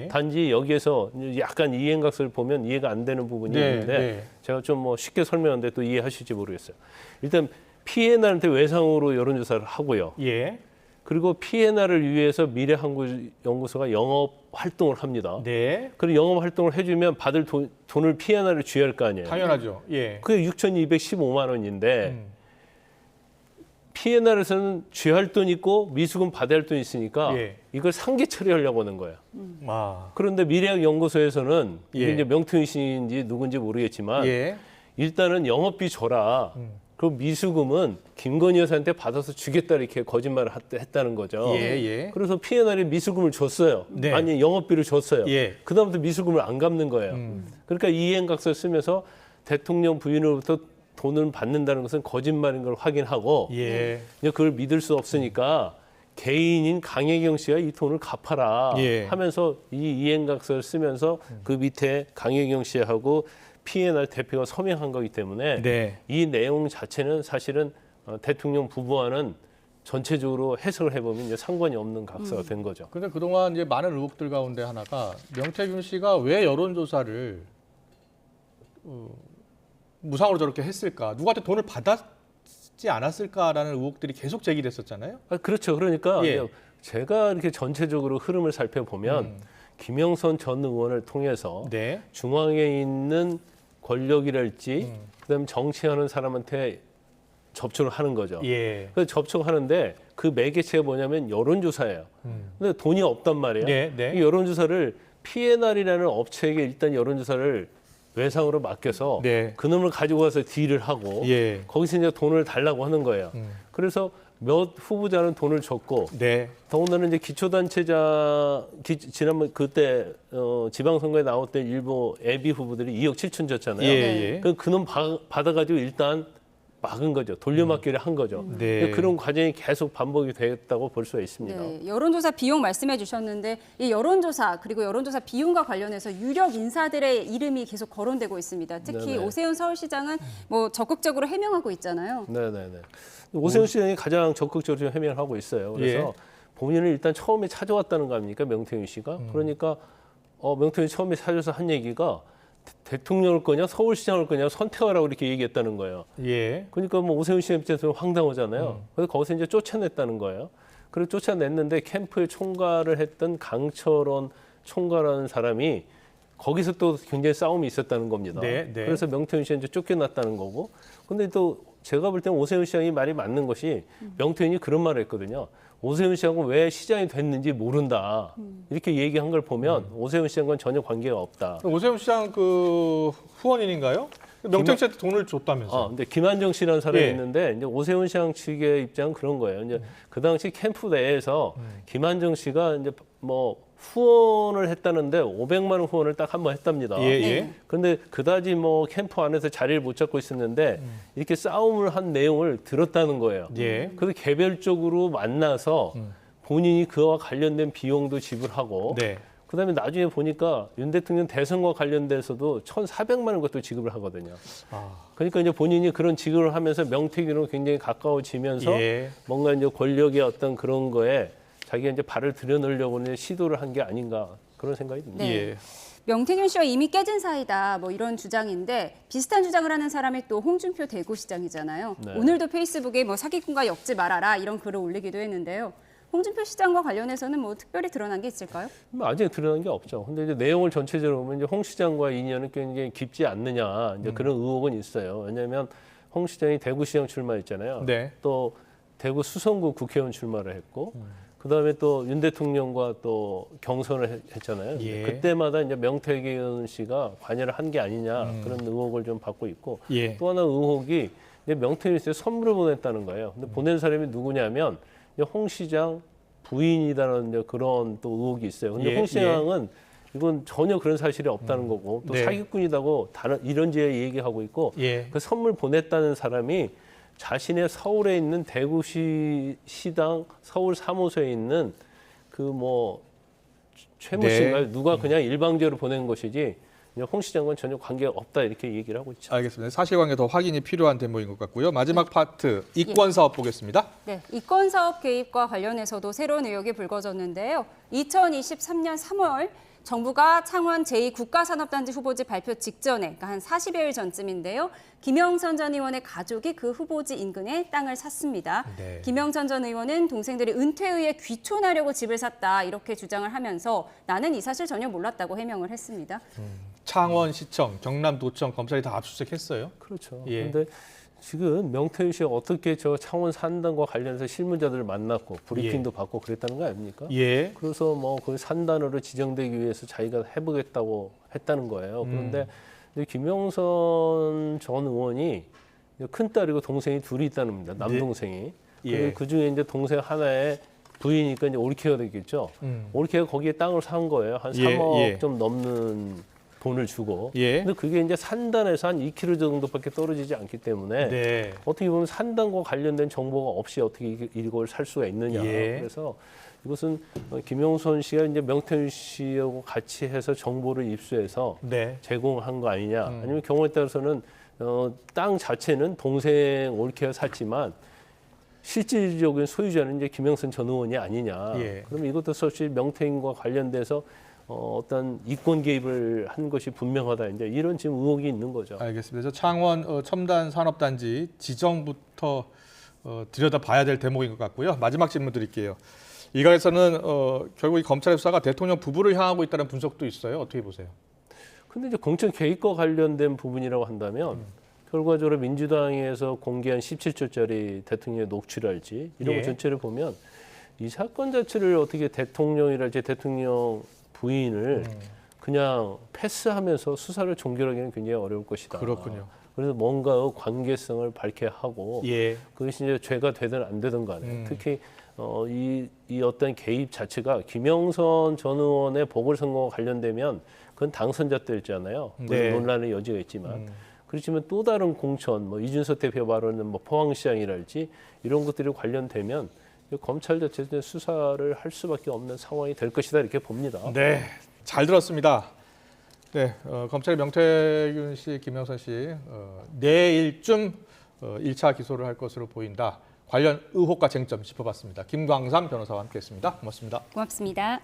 단지 여기에서 약간 이행각서를 보면 이해가 안 되는 부분이 있는데 제가 좀 뭐 쉽게 설명하는데 또 이해하실지 모르겠어요. 일단 P&R한테 외상으로 여론조사를 하고요. 그리고 P&R을 위해서 미래한국연구소가 영업 활동을 합니다. 그리고 영업 활동을 해주면 받을 돈을 P&R을 쥐어야 할 거 아니에요. 당연하죠. 그게 6,215만 원인데 P&R에서는 쥐어야 할 돈 있고 미수금 받아야 할 돈 있으니까 이걸 상계 처리하려고 하는 거예요. 그런데 미래연구소에서는 이게 이제 명태균 씨인지 누군지 모르겠지만 일단은 영업비 줘라. 그 미수금은 김건희 여사한테 받아서 주겠다 이렇게 거짓말을 했다는 거죠. 그래서 P&R이 미수금을 줬어요. 아니 영업비를 줬어요. 그다음부터 미수금을 안 갚는 거예요. 그러니까 이행각서를 쓰면서 대통령 부인으로부터 돈을 받는다는 것은 거짓말인 걸 확인하고 이제 그걸 믿을 수 없으니까 개인인 강혜경 씨가 이 돈을 갚아라 하면서 이 이행각서를 쓰면서 그 밑에 강혜경 씨하고 P&R 대표가 서명한 거기 때문에 이 내용 자체는 사실은 대통령 부부와는 전체적으로 해석을 해보면 이제 상관이 없는 각서가 된 거죠. 그런데 그동안 이제 많은 의혹들 가운데 하나가 명태균 씨가 왜 여론조사를 무상으로 저렇게 했을까? 누구한테 돈을 받았지 않았을까라는 의혹들이 계속 제기됐었잖아요. 그렇죠. 그러니까 예. 제가 이렇게 전체적으로 흐름을 살펴보면 김영선 전 의원을 통해서 네. 중앙에 있는 권력이랄지 그다음에 정치하는 사람한테 접촉을 하는 거죠. 예. 그래서 접촉하는데 그 매개체가 뭐냐면 여론조사예요. 근데 돈이 없단 말이에요. 네, 네. 이 여론조사를 P&R이라는 업체에게 일단 여론조사를 외상으로 맡겨서 네. 그놈을 가지고 가서 딜을 하고 예. 거기서 이제 돈을 달라고 하는 거예요. 그래서 몇 후보자는 돈을 줬고 네. 더군다나 이제 기초단체장 지난번 그때 지방선거에 나왔던 일부 예비 후보들이 2억 7천 줬잖아요. 예. 그놈 받아가지고 일단 막은 거죠. 돌려막기를 한 거죠. 네. 그런 과정이 계속 반복이 됐다고 볼 수가 있습니다. 네, 여론조사 비용 말씀해 주셨는데 이 여론조사 그리고 여론조사 비용과 관련해서 유력 인사들의 이름이 계속 거론되고 있습니다. 특히 네네. 오세훈 서울시장은 뭐 적극적으로 해명하고 있잖아요. 네네네. 오세훈 시장이 가장 적극적으로 지금 해명을 하고 있어요. 그래서 예. 본인을 일단 처음에 찾아왔다는 거 아닙니까? 명태균 씨가. 그러니까 명태균이 처음에 찾아서 한 얘기가 대통령을 거냐 서울시장을 거냐 선택하라고 이렇게 얘기했다는 거예요. 예. 그러니까 뭐 오세훈 시장 입장에서는 황당하잖아요. 그래서 거기서 이제 쫓아냈다는 거예요. 그리고 쫓아냈는데 캠프에 총괄을 했던 강철원 총괄하는 사람이 거기서 또 굉장히 싸움이 있었다는 겁니다. 네. 그래서 명태균 씨가 이제 쫓겨났다는 거고. 근데 또 제가 볼 때는 오세훈 시장이 말이 맞는 것이 명태균이 그런 말을 했거든요. 오세훈 시장은 왜 시장이 됐는지 모른다. 이렇게 얘기한 걸 보면 오세훈 시장과는 전혀 관계가 없다. 오세훈 시장 그 후원인인가요? 명태균 씨한테 돈을 줬다면서요? 근데 김한정 씨라는 사람이 예. 있는데 이제 오세훈 시장 측의 입장은 그런 거예요. 이제 그 당시 캠프 내에서 김한정 씨가 이제 뭐 후원을 했다는데 500만 원 후원을 딱 한 번 했답니다. 예. 그런데 그다지 뭐 캠프 안에서 자리를 못 잡고 있었는데 이렇게 싸움을 한 내용을 들었다는 거예요. 예. 그래서 개별적으로 만나서 본인이 그와 관련된 비용도 지불하고 네. 그다음에 나중에 보니까 윤 대통령 대선과 관련돼서도 1,400만 원 것도 지급을 하거든요. 그러니까 이제 본인이 그런 지급을 하면서 명태균으로 굉장히 가까워지면서 예. 뭔가 이제 권력의 어떤 그런 거에 자기가 이제 발을 들여놓으려고 시도를 한 게 아닌가 그런 생각이 듭니다. 네. 예. 명태균 씨와 이미 깨진 사이다 뭐 이런 주장인데 비슷한 주장을 하는 사람이 또 홍준표 대구시장이잖아요. 네. 오늘도 페이스북에 뭐 사기꾼과 엮지 말아라 이런 글을 올리기도 했는데요. 홍준표 시장과 관련해서는 뭐 특별히 드러난 게 있을까요? 아직 드러난 게 없죠. 근데 이제 내용을 전체적으로 보면 이제 홍 시장과의 인연은 굉장히 깊지 않느냐 이제 그런 의혹은 있어요. 왜냐하면 홍 시장이 대구시장 출마했잖아요. 네. 또 대구 수성구 국회의원 출마를 했고. 그다음에 또 윤 대통령과 또 경선을 했잖아요. 예. 그때마다 이제 명태균 씨가 관여를 한 게 아니냐 그런 의혹을 좀 받고 있고 예. 또 하나 의혹이 이제 명태균 씨에 선물을 보냈다는 거예요. 근데 보낸 사람이 누구냐면 이제 홍 시장 부인이라는 이제 그런 또 의혹이 있어요. 근데 예. 홍 시장은 이건 전혀 그런 사실이 없다는 거고 또 네. 사기꾼이라고 다른 이런저런 얘기하고 있고 예. 그 선물 보냈다는 사람이 자신의 서울에 있는 대구시당 서울 사무소에 있는 그 뭐 최모 씨인가요? 누가 그냥 일방적으로 보낸 것이지 홍 시장과는 전혀 관계가 없다 이렇게 얘기를 하고 있죠. 알겠습니다. 사실관계 더 확인이 필요한 대목인 것 같고요. 마지막 파트 이권 사업 보겠습니다. 네, 이권 사업 개입과 관련해서도 새로운 의혹이 불거졌는데요. 2023년 3월 정부가 창원 제2국가산업단지 후보지 발표 직전에, 그러니까 한 40여일 전쯤인데요. 김영선 전 의원의 가족이 그 후보지 인근에 땅을 샀습니다. 네. 김영선 전 의원은 동생들이 은퇴에 의해 귀촌하려고 집을 샀다 이렇게 주장을 하면서 나는 이 사실 전혀 몰랐다고 해명을 했습니다. 창원시청, 경남도청 검찰이 다 압수수색했어요. 그렇죠. 예. 그런데 지금 명태균 씨가 어떻게 저 창원 산단과 관련해서 실무자들을 만났고 브리핑도 받고 그랬다는 거 아닙니까? 예. 그래서 뭐 그 산단으로 지정되기 위해서 자기가 해보겠다고 했다는 거예요. 그런데 이제 김영선 전 의원이 큰 딸이고 동생이 둘이 있다는 겁니다. 남동생이. 예. 그 중에 이제 동생 하나의 부인이니까 이제 올케가 되겠죠. 올케가 거기에 땅을 산 거예요. 한 3억 좀 넘는 돈을 주고. 예. 근데 그게 이제 산단에서 한 2km 정도밖에 떨어지지 않기 때문에 네. 어떻게 보면 산단과 관련된 정보가 없이 어떻게 이걸 살 수가 있느냐. 예. 그래서 이것은 김영선 씨가 이제 명태균 씨하고 같이 해서 정보를 입수해서 네. 제공한 거 아니냐. 아니면 경우에 따라서는 땅 자체는 동생 올케가 샀지만 실질적인 소유자는 이제 김영선 전 의원이 아니냐. 예. 그러면 이것도 사실 명태균과 관련돼서 어떤 이권 개입을 한 것이 분명하다. 이제 이런 지금 의혹이 있는 거죠. 알겠습니다. 창원 첨단 산업단지 지정부터 들여다봐야 될 대목인 것 같고요. 마지막 질문 드릴게요. 이거에서는 결국 이 검찰의 수사가 대통령 부부를 향하고 있다는 분석도 있어요. 어떻게 보세요? 근데 이제 공천 개입과 관련된 부분이라고 한다면 결과적으로 민주당에서 공개한 17조짜리 대통령의 녹취랄지 이런 예. 것 전체를 보면 이 사건 자체를 어떻게 대통령이랄지 대통령 부인을 그냥 패스하면서 수사를 종결하기는 굉장히 어려울 것이다. 그렇군요. 그래서 뭔가 관계성을 밝혀야 하고 예. 그것이 이제 죄가 되든 안 되든 간에 특히 이 어떤 개입 자체가 김영선 전 의원의 보궐선거와 관련되면 그건 당선자 때였잖아요. 물론 네. 논란의 여지가 있지만 그렇지만 또 다른 공천, 뭐 이준석 대표 발언은 뭐 포항시장이랄지 이런 것들이 관련되면 검찰 자체에서 수사를 할 수밖에 없는 상황이 될 것이다 이렇게 봅니다. 네, 잘 들었습니다. 네, 검찰이 명태균 씨, 김영선 씨 내일쯤 1차 기소를 할 것으로 보인다. 관련 의혹과 쟁점 짚어봤습니다. 김광삼 변호사와 함께했습니다. 고맙습니다. 고맙습니다.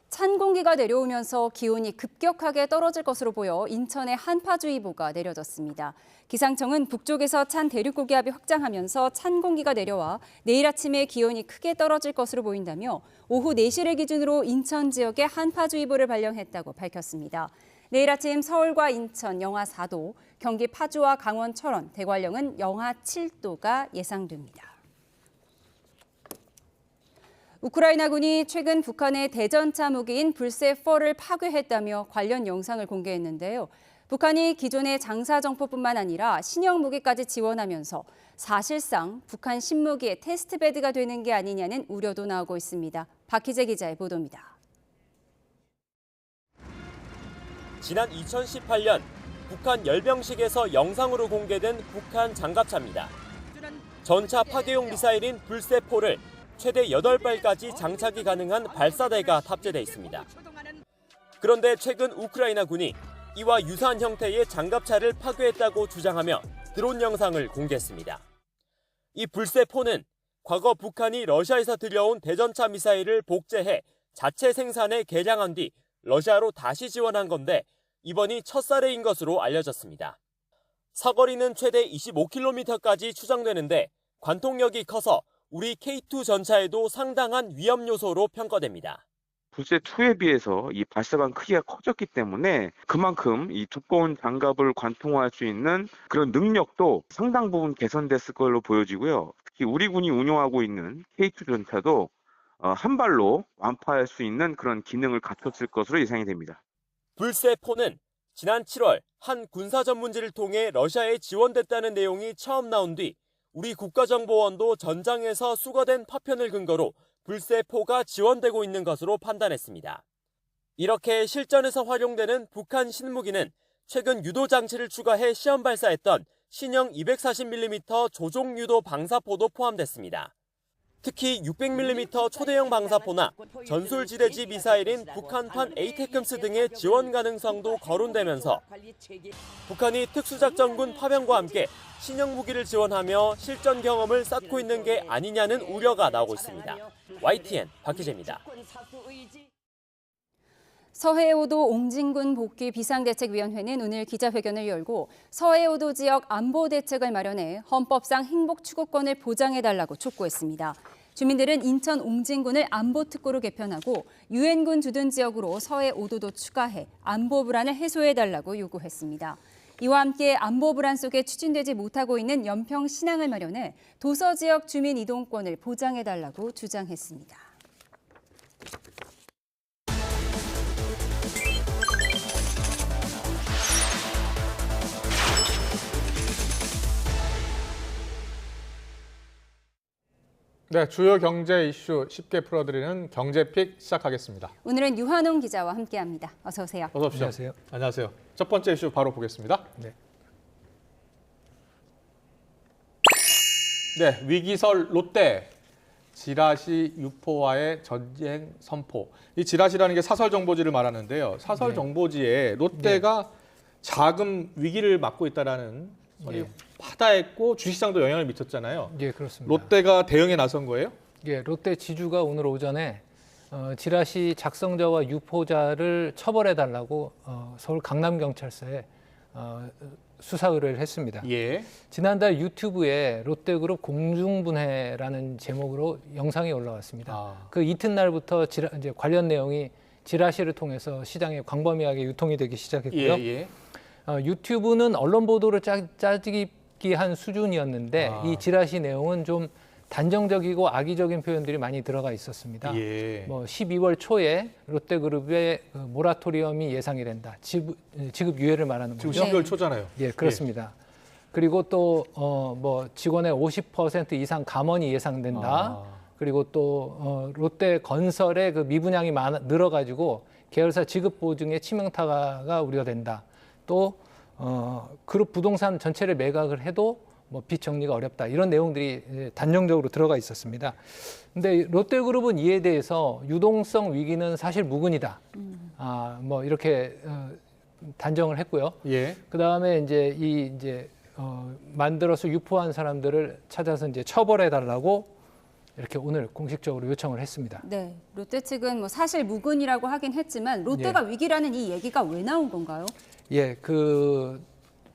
찬 공기가 내려오면서 기온이 급격하게 떨어질 것으로 보여 인천에 한파주의보가 내려졌습니다. 기상청은 북쪽에서 찬 대륙고기압이 확장하면서 찬 공기가 내려와 내일 아침에 기온이 크게 떨어질 것으로 보인다며 오후 4시를 기준으로 인천 지역에 한파주의보를 발령했다고 밝혔습니다. 내일 아침 서울과 인천 영하 4도, 경기 파주와 강원 철원, 대관령은 영하 7도가 예상됩니다. 우크라이나군이 최근 북한의 대전차 무기인 불세-4를 파괴했다며 관련 영상을 공개했는데요. 북한이 기존의 장사정포뿐만 아니라 신형 무기까지 지원하면서 사실상 북한 신무기의 테스트베드가 되는 게 아니냐는 우려도 나오고 있습니다. 박희재 기자의 보도입니다. 지난 2018년 북한 열병식에서 영상으로 공개된 북한 장갑차입니다. 전차 파괴용 미사일인 불세-4를 최대 8발까지 장착이 가능한 발사대가 탑재돼 있습니다. 그런데 최근 우크라이나군이 이와 유사한 형태의 장갑차를 파괴했다고 주장하며 드론 영상을 공개했습니다. 이 불세-4는 과거 북한이 러시아에서 들여온 대전차 미사일을 복제해 자체 생산해 개량한 뒤 러시아로 다시 지원한 건데 이번이 첫 사례인 것으로 알려졌습니다. 사거리는 최대 25km까지 추정되는데 관통력이 커서 우리 K2 전차에도 상당한 위험 요소로 평가됩니다. 불세2에 비해서 이 발사관 크기가 커졌기 때문에 그만큼 이 두꺼운 장갑을 관통할 수 있는 그런 능력도 상당 부분 개선됐을 걸로 보여지고요. 특히 우리 군이 운용하고 있는 K2 전차도 한 발로 완파할 수 있는 그런 기능을 갖췄을 것으로 예상이 됩니다. 불세4는 지난 7월 한 군사 전문지를 통해 러시아에 지원됐다는 내용이 처음 나온 뒤 우리 국가정보원도 전장에서 수거된 파편을 근거로 불세4가 지원되고 있는 것으로 판단했습니다. 이렇게 실전에서 활용되는 북한 신무기는 최근 유도 장치를 추가해 시험 발사했던 신형 240mm 조종 유도 방사포도 포함됐습니다. 특히 600mm 초대형 방사포나 전술지대지 미사일인 북한판 에이테크스 등의 지원 가능성도 거론되면서 북한이 특수작전군 파병과 함께 신형 무기를 지원하며 실전 경험을 쌓고 있는 게 아니냐는 우려가 나오고 있습니다. YTN 박희재입니다. 서해오도 옹진군 복귀 비상대책위원회는 오늘 기자회견을 열고 서해오도 지역 안보 대책을 마련해 헌법상 행복 추구권을 보장해달라고 촉구했습니다. 주민들은 인천 옹진군을 안보특구로 개편하고 유엔군 주둔 지역으로 서해오도도 추가해 안보 불안을 해소해달라고 요구했습니다. 이와 함께 안보 불안 속에 추진되지 못하고 있는 연평 신항을 마련해 도서 지역 주민 이동권을 보장해달라고 주장했습니다. 네, 주요 경제 이슈 쉽게 풀어드리는 경제픽 시작하겠습니다. 오늘은 유한홍 기자와 함께합니다. 어서 오세요. 어서 오십시오. 안녕하세요. 안녕하세요. 첫 번째 이슈 바로 보겠습니다. 네. 네, 위기설 롯데. 지라시 유포와의 전쟁 선포. 이 지라시라는 게 사설 정보지를 말하는데요. 사설 정보지에 롯데가 자금 위기를 맞고 있다라는 소리 하다했고 주식시장도 영향을 미쳤잖아요. 예, 그렇습니다. 롯데가 대응에 나선 거예요? 예, 롯데 지주가 오늘 오전에 지라시 작성자와 유포자를 처벌해달라고 서울 강남경찰서에 수사 의뢰를 했습니다. 예. 지난달 유튜브에 롯데그룹 공중분해라는 제목으로 영상이 올라왔습니다. 그 이튿날부터 이제 관련 내용이 지라시를 통해서 시장에 광범위하게 유통이 되기 시작했고요. 유튜브는 언론 보도를 짜깁기 한 수준이었는데 이 지라시 내용은 좀 단정적이고 악의적인 표현들이 많이 들어가 있었습니다. 뭐 12월 초에 롯데그룹의 모라토리엄이 예상이 된다. 지급 유예를 말하는 거죠. 지금 12월 초잖아요. 예, 그렇습니다. 그리고 또 뭐 직원의 50% 이상 감원이 예상된다. 그리고 또 롯데 건설의 그 미분양이 늘어가지고 계열사 지급 보증에 치명타가 우려된다. 또 그룹 부동산 전체를 매각을 해도 뭐 빚 정리가 어렵다. 이런 내용들이 단정적으로 들어가 있었습니다. 근데 롯데그룹은 이에 대해서 유동성 위기는 사실 무근이다. 뭐 이렇게 단정을 했고요. 그 다음에 이제 만들어서 유포한 사람들을 찾아서 이제 처벌해 달라고 이렇게 오늘 공식적으로 요청을 했습니다. 네, 롯데 측은 뭐 사실 무근이라고 하긴 했지만 롯데가 위기라는 이 얘기가 왜 나온 건가요? 예,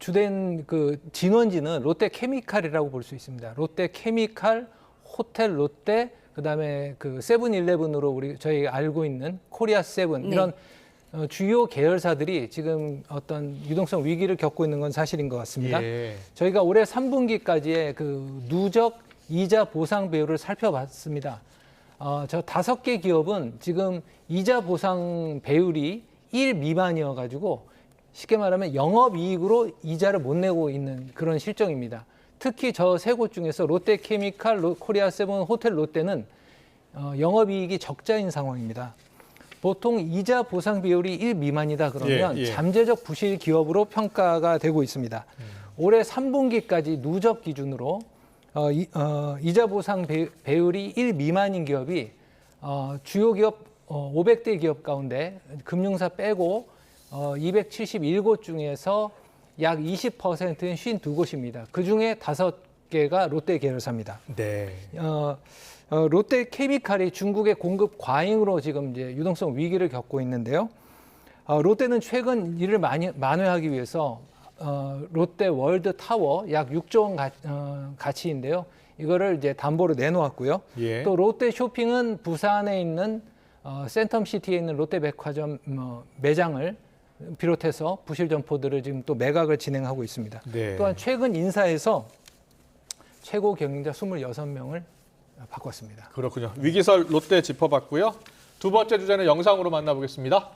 주된 진원지는 롯데 케미칼이라고 볼 수 있습니다. 롯데 케미칼, 호텔 롯데, 그다음에 세븐일레븐으로 저희가 알고 있는 코리아 세븐 이런 주요 계열사들이 지금 어떤 유동성 위기를 겪고 있는 건 사실인 것 같습니다. 저희가 올해 3분기까지의 누적 이자 보상 배율을 살펴봤습니다. 저 5개 기업은 지금 이자 보상 배율이 1 미만이어 가지고 쉽게 말하면 영업이익으로 이자를 못 내고 있는 그런 실정입니다. 특히 저 세 곳 중에서 롯데케미칼, 코리아 세븐, 호텔 롯데는 영업이익이 적자인 상황입니다. 보통 이자 보상 비율이 1 미만이다 그러면 잠재적 부실 기업으로 평가가 되고 있습니다. 올해 3분기까지 누적 기준으로 이자 보상 배율이 1 미만인 기업이 주요 기업 500대 기업 가운데 금융사 빼고 277곳 중에서 약 20%인 52곳입니다. 그중에 5개가 롯데 계열사입니다. 롯데 케미칼이 중국의 공급 과잉으로 지금 이제 유동성 위기를 겪고 있는데요. 롯데는 최근 이를 만회하기 위해서 롯데 월드 타워 약 6조 원 가치인데요. 이거를 이제 담보로 내놓았고요. 또 롯데 쇼핑은 부산에 있는 센텀시티에 있는 롯데백화점 매장을 비롯해서 부실 점포들을 지금 또 매각을 진행하고 있습니다. 또한 최근 인사에서 최고 경영자 26명을 바꿨습니다. 그렇군요. 위기설 롯데 짚어봤고요. 두 번째 주제는 영상으로 만나보겠습니다.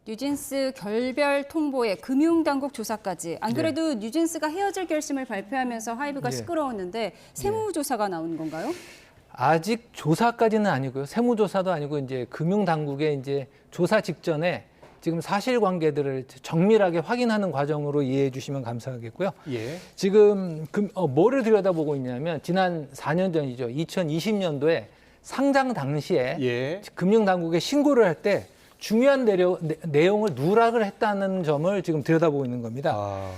뉴진스 결별 통보에 금융당국 조사까지. 안 그래도 뉴진스가 헤어질 결심을 발표하면서 하이브가 시끄러웠는데 세무조사가 나오는 건가요? 아직 조사까지는 아니고요. 세무조사도 아니고 이제 금융당국의 이제 조사 직전에 지금 사실관계들을 정밀하게 확인하는 과정으로 이해해 주시면 감사하겠고요. 지금 뭐를 들여다보고 있냐면 지난 4년 전이죠. 2020년도에 상장 당시에 금융당국에 신고를 할 때 중요한 내용을 누락을 했다는 점을 지금 들여다보고 있는 겁니다.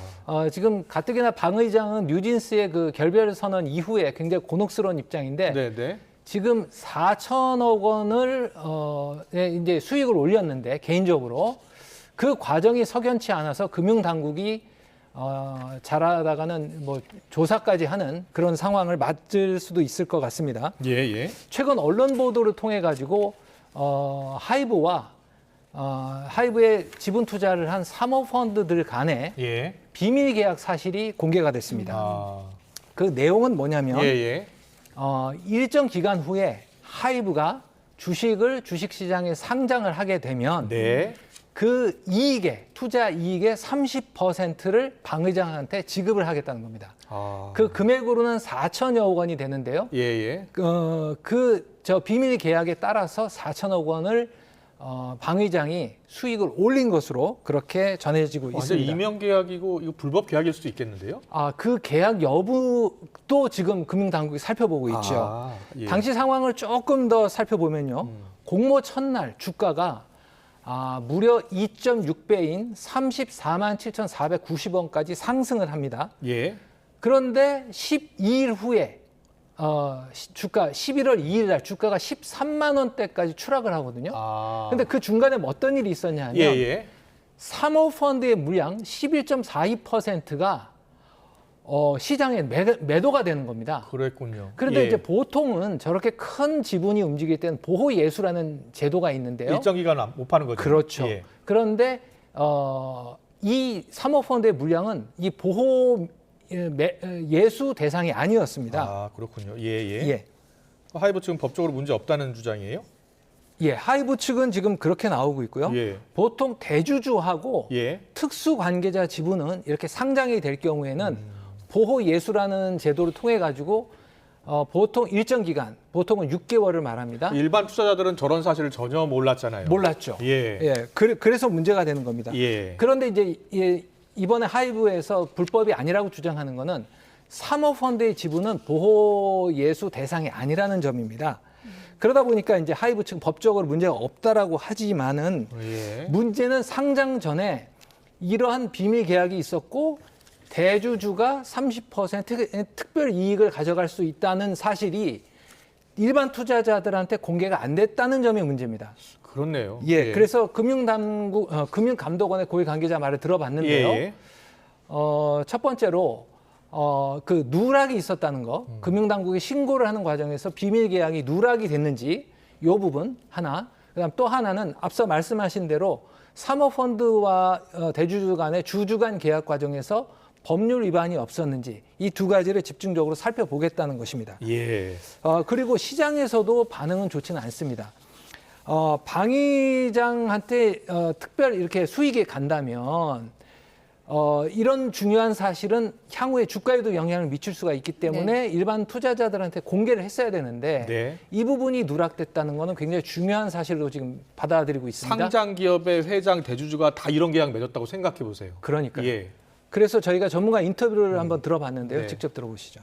지금 가뜩이나 방 의장은 뉴진스의 결별 선언 이후에 굉장히 곤혹스러운 입장인데 지금 4천억 원을 이제 수익을 올렸는데 개인적으로 그 과정이 석연치 않아서 금융당국이 잘하다가는 뭐 조사까지 하는 그런 상황을 맞을 수도 있을 것 같습니다. 예. 최근 언론 보도를 통해 가지고 하이브에 지분 투자를 한 사모펀드들 간에 비밀 계약 사실이 공개가 됐습니다. 그 내용은 뭐냐면 일정 기간 후에 하이브가 주식을 주식시장에 상장을 하게 되면 그 이익의 투자 이익의 30%를 방 의장한테 지급을 하겠다는 겁니다. 그 금액으로는 4천여억 원이 되는데요. 저 비밀 계약에 따라서 4천억 원을 방 의장이 수익을 올린 것으로 그렇게 전해지고 있습니다. 이명 계약이고 이거 불법 계약일 수도 있겠는데요? 그 계약 여부도 지금 금융당국이 살펴보고 있죠. 당시 상황을 조금 더 살펴보면요. 공모 첫날 주가가 무려 2.6배인 34만 7,490원까지 상승을 합니다. 그런데 12일 후에 주가 11월 2일 날 주가가 13만 원대까지 추락을 하거든요. 근데 그 중간에 어떤 일이 있었냐 하면 사모펀드의 물량 11.42%가 시장에 매도가 되는 겁니다. 그랬군요. 그런데 이제 보통은 저렇게 큰 지분이 움직일 때는 보호 예수라는 제도가 있는데요. 일정 기간 못 파는 거죠. 그렇죠. 그런데 이 사모펀드의 물량은 이 보호 예수 대상이 아니었습니다. 그렇군요. 하이브 측은 법적으로 문제 없다는 주장이에요? 하이브 측은 지금 그렇게 나오고 있고요. 보통 대주주하고 특수 관계자 지분은 이렇게 상장이 될 경우에는 보호 예수라는 제도를 통해 가지고 보통 일정 기간, 보통은 6개월을 말합니다. 일반 투자자들은 저런 사실을 전혀 몰랐잖아요. 몰랐죠. 그래서 문제가 되는 겁니다. 그런데 이제 이번에 하이브에서 불법이 아니라고 주장하는 거는 사모펀드의 지분은 보호 예수 대상이 아니라는 점입니다. 그러다 보니까 이제 하이브 측 법적으로 문제가 없다라고 하지만은 문제는 상장 전에 이러한 비밀 계약이 있었고 대주주가 30% 특별 이익을 가져갈 수 있다는 사실이 일반 투자자들한테 공개가 안 됐다는 점이 문제입니다. 그렇네요. 그래서 금융감독원의 고위 관계자 말을 들어봤는데요. 첫 번째로 그 누락이 있었다는 거, 금융당국이 신고를 하는 과정에서 비밀 계약이 누락이 됐는지 이 부분 하나, 그다음 또 하나는 앞서 말씀하신 대로 사모펀드와 대주주 간의 주주 간 계약 과정에서 법률 위반이 없었는지 이 두 가지를 집중적으로 살펴보겠다는 것입니다. 그리고 시장에서도 반응은 좋지는 않습니다. 방 의장한테 특별 이렇게 수익이 간다면 이런 중요한 사실은 향후에 주가에도 영향을 미칠 수가 있기 때문에 일반 투자자들한테 공개를 했어야 되는데 이 부분이 누락됐다는 것은 굉장히 중요한 사실로 지금 받아들이고 있습니다. 상장 기업의 회장, 대주주가 다 이런 계약 맺었다고 생각해 보세요. 그러니까요. 그래서 저희가 전문가 인터뷰를 한번 들어봤는데요. 직접 들어보시죠.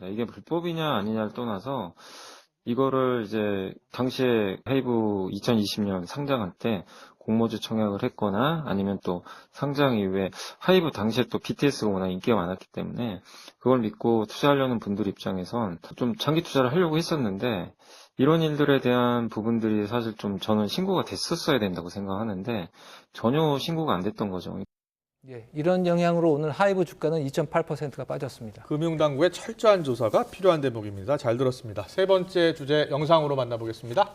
이게 불법이냐 아니냐를 떠나서 이거를 이제 당시에 하이브 2020년 상장할 때 공모주 청약을 했거나 아니면 또 상장 이후에 하이브 당시에 또 BTS가 워낙 인기가 많았기 때문에 그걸 믿고 투자하려는 분들 입장에선 좀 장기 투자를 하려고 했었는데 이런 일들에 대한 부분들이 사실 좀 저는 신고가 됐었어야 된다고 생각하는데 전혀 신고가 안 됐던 거죠. 이런 영향으로 오늘 하이브 주가는 2.8%가 빠졌습니다. 금융당국의 철저한 조사가 필요한 대목입니다. 잘 들었습니다. 세 번째 주제 영상으로 만나보겠습니다.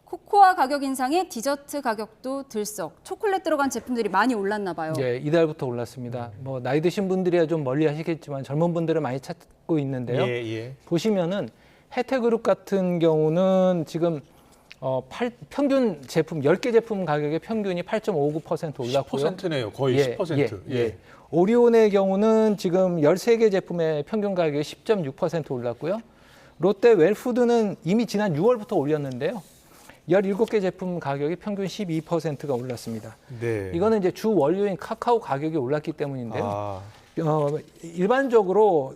코코아 가격 인상에 디저트 가격도 들썩. 초콜릿 들어간 제품들이 많이 올랐나 봐요. 이달부터 올랐습니다. 뭐 나이 드신 분들이야 좀 멀리 하시겠지만 젊은 분들은 많이 찾고 있는데요. 보시면은 혜태그룹 같은 경우는 지금 평균 제품 10개 제품 가격의 평균이 8.59% 올랐고요. 10%네요. 거의 10%. 오리온의 경우는 지금 13개 제품의 평균 가격이 10.6% 올랐고요. 롯데 웰푸드는 이미 지난 6월부터 올렸는데요. 17개 제품 가격이 평균 12%가 올랐습니다. 네. 이거는 이제 주 원료인 카카오 가격이 올랐기 때문인데요. 일반적으로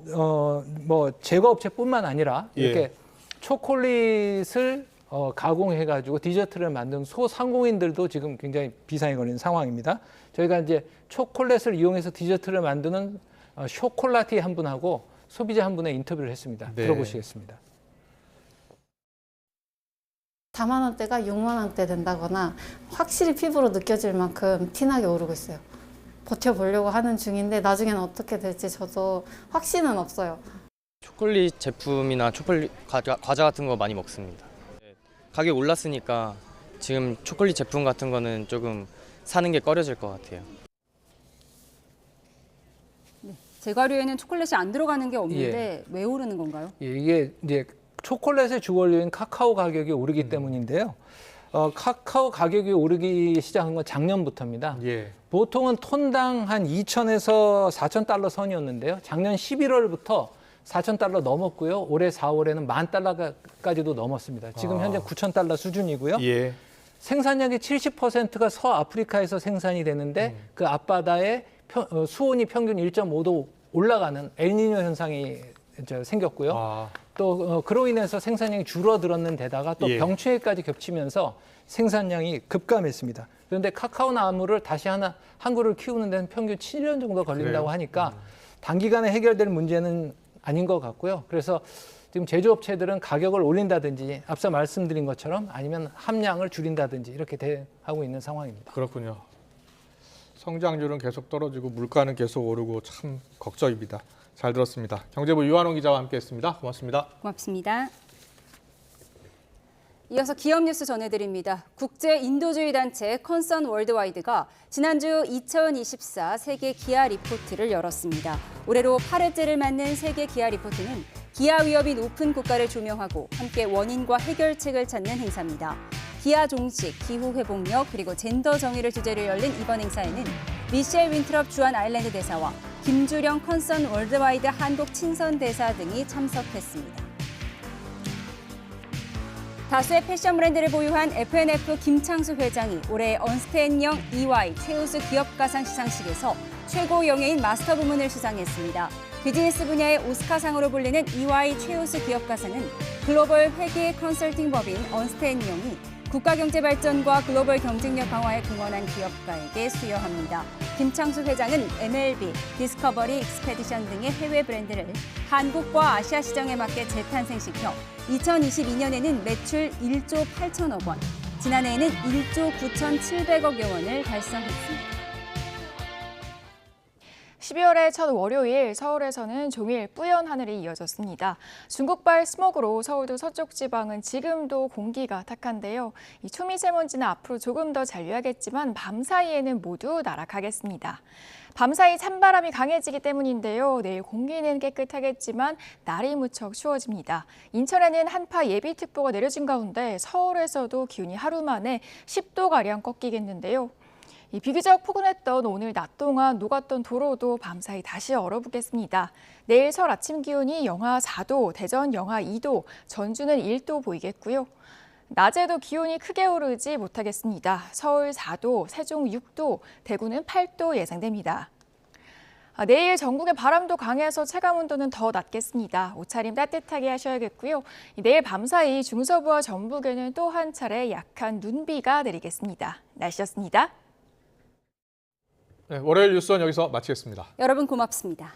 뭐 제과업체뿐만 아니라 이렇게 초콜릿을 가공해가지고 디저트를 만든 소상공인들도 지금 굉장히 비상에 걸린 상황입니다. 저희가 이제 초콜릿을 이용해서 디저트를 만드는 쇼콜라티 한 분하고 소비자 한 분의 인터뷰를 했습니다. 네. 들어보시겠습니다. 4만 원대가 6만 원대 된다거나 확실히 피부로 느껴질 만큼 티나게 오르고 있어요. 버텨보려고 하는 중인데 나중에는 어떻게 될지 저도 확신은 없어요. 초콜릿 제품이나 초콜릿 과자 같은 거 많이 먹습니다. 가격이 올랐으니까 지금 초콜릿 제품 같은 거는 조금 사는 게 꺼려질 것 같아요. 제과류에는 초콜릿이 안 들어가는 게 없는데 왜 오르는 건가요? 이게 이제 초콜릿의 주원료인 카카오 가격이 오르기 때문인데요. 카카오 가격이 오르기 시작한 건 작년부터입니다. 보통은 톤당 한 2,000에서 4,000달러 선이었는데요. 작년 11월부터 4,000달러 넘었고요. 올해 4월에는 10,000달러까지도 넘었습니다. 지금 현재 9,000달러 수준이고요. 생산량의 70%가 서아프리카에서 생산이 되는데 그 앞바다에 수온이 평균 1.5도 올라가는 엘니뇨 현상이 생겼고요. 또 그로 인해서 생산량이 줄어들었는 데다가 또 병충해까지 겹치면서 생산량이 급감했습니다. 그런데 카카오 나무를 다시 한 그루를 키우는 데는 평균 7년 정도 걸린다고 하니까 단기간에 해결될 문제는 아닌 것 같고요. 그래서 지금 제조업체들은 가격을 올린다든지 앞서 말씀드린 것처럼 아니면 함량을 줄인다든지 이렇게 대하고 있는 상황입니다. 그렇군요. 성장률은 계속 떨어지고 물가는 계속 오르고 참 걱정입니다. 잘 들었습니다. 경제부 유한홍 기자와 함께했습니다. 고맙습니다. 고맙습니다. 이어서 기업 뉴스 전해드립니다. 국제 인도주의 단체 컨선 월드와이드가 지난주 2024 세계 기아 리포트를 열었습니다. 올해로 8회째를 맞는 세계 기아 리포트는 기아 위협이 높은 국가를 조명하고 함께 원인과 해결책을 찾는 행사입니다. 기아 종식, 기후 회복력, 그리고 젠더 정의를 주제로 열린 이번 행사에는 미셸 윈트럽 주한 아일랜드 대사와 김주령 컨선 월드와이드 한국 친선 대사 등이 참석했습니다. 다수의 패션 브랜드를 보유한 FNF 김창수 회장이 올해 언스텐영 EY 최우수 기업가상 시상식에서 최고 영예인 마스터 부문을 수상했습니다. 비즈니스 분야의 오스카상으로 불리는 EY 최우수 기업가상은 글로벌 회계 컨설팅 법인 언스텐영이 국가경제 발전과 글로벌 경쟁력 강화에 공헌한 기업가에게 수여합니다. 김창수 회장은 MLB, 디스커버리, 익스페디션 등의 해외 브랜드를 한국과 아시아 시장에 맞게 재탄생시켜 2022년에는 매출 1조 8천억 원, 지난해에는 1조 9,700억여 원을 달성했습니다. 12월의 첫 월요일 서울에서는 종일 뿌연 하늘이 이어졌습니다. 중국발 스모그로 서울도 서쪽 지방은 지금도 공기가 탁한데요. 이 초미세먼지는 앞으로 조금 더 잔류하겠지만 밤 사이에는 모두 날아가겠습니다. 밤사이 찬바람이 강해지기 때문인데요. 내일 공기는 깨끗하겠지만 날이 무척 추워집니다. 인천에는 한파 예비특보가 내려진 가운데 서울에서도 기온이 하루 만에 10도가량 꺾이겠는데요. 비교적 포근했던 오늘 낮 동안 녹았던 도로도 밤사이 다시 얼어붙겠습니다. 내일 서울 아침 기온이 영하 4도, 대전 영하 2도, 전주는 1도 보이겠고요. 낮에도 기온이 크게 오르지 못하겠습니다. 서울 4도, 세종 6도, 대구는 8도 예상됩니다. 내일 전국의 바람도 강해서 체감온도는 더 낮겠습니다. 옷차림 따뜻하게 하셔야겠고요. 내일 밤사이 중서부와 전북에는 또 한 차례 약한 눈비가 내리겠습니다. 날씨였습니다. 네, 월요일 뉴스원 여기서 마치겠습니다. 여러분 고맙습니다.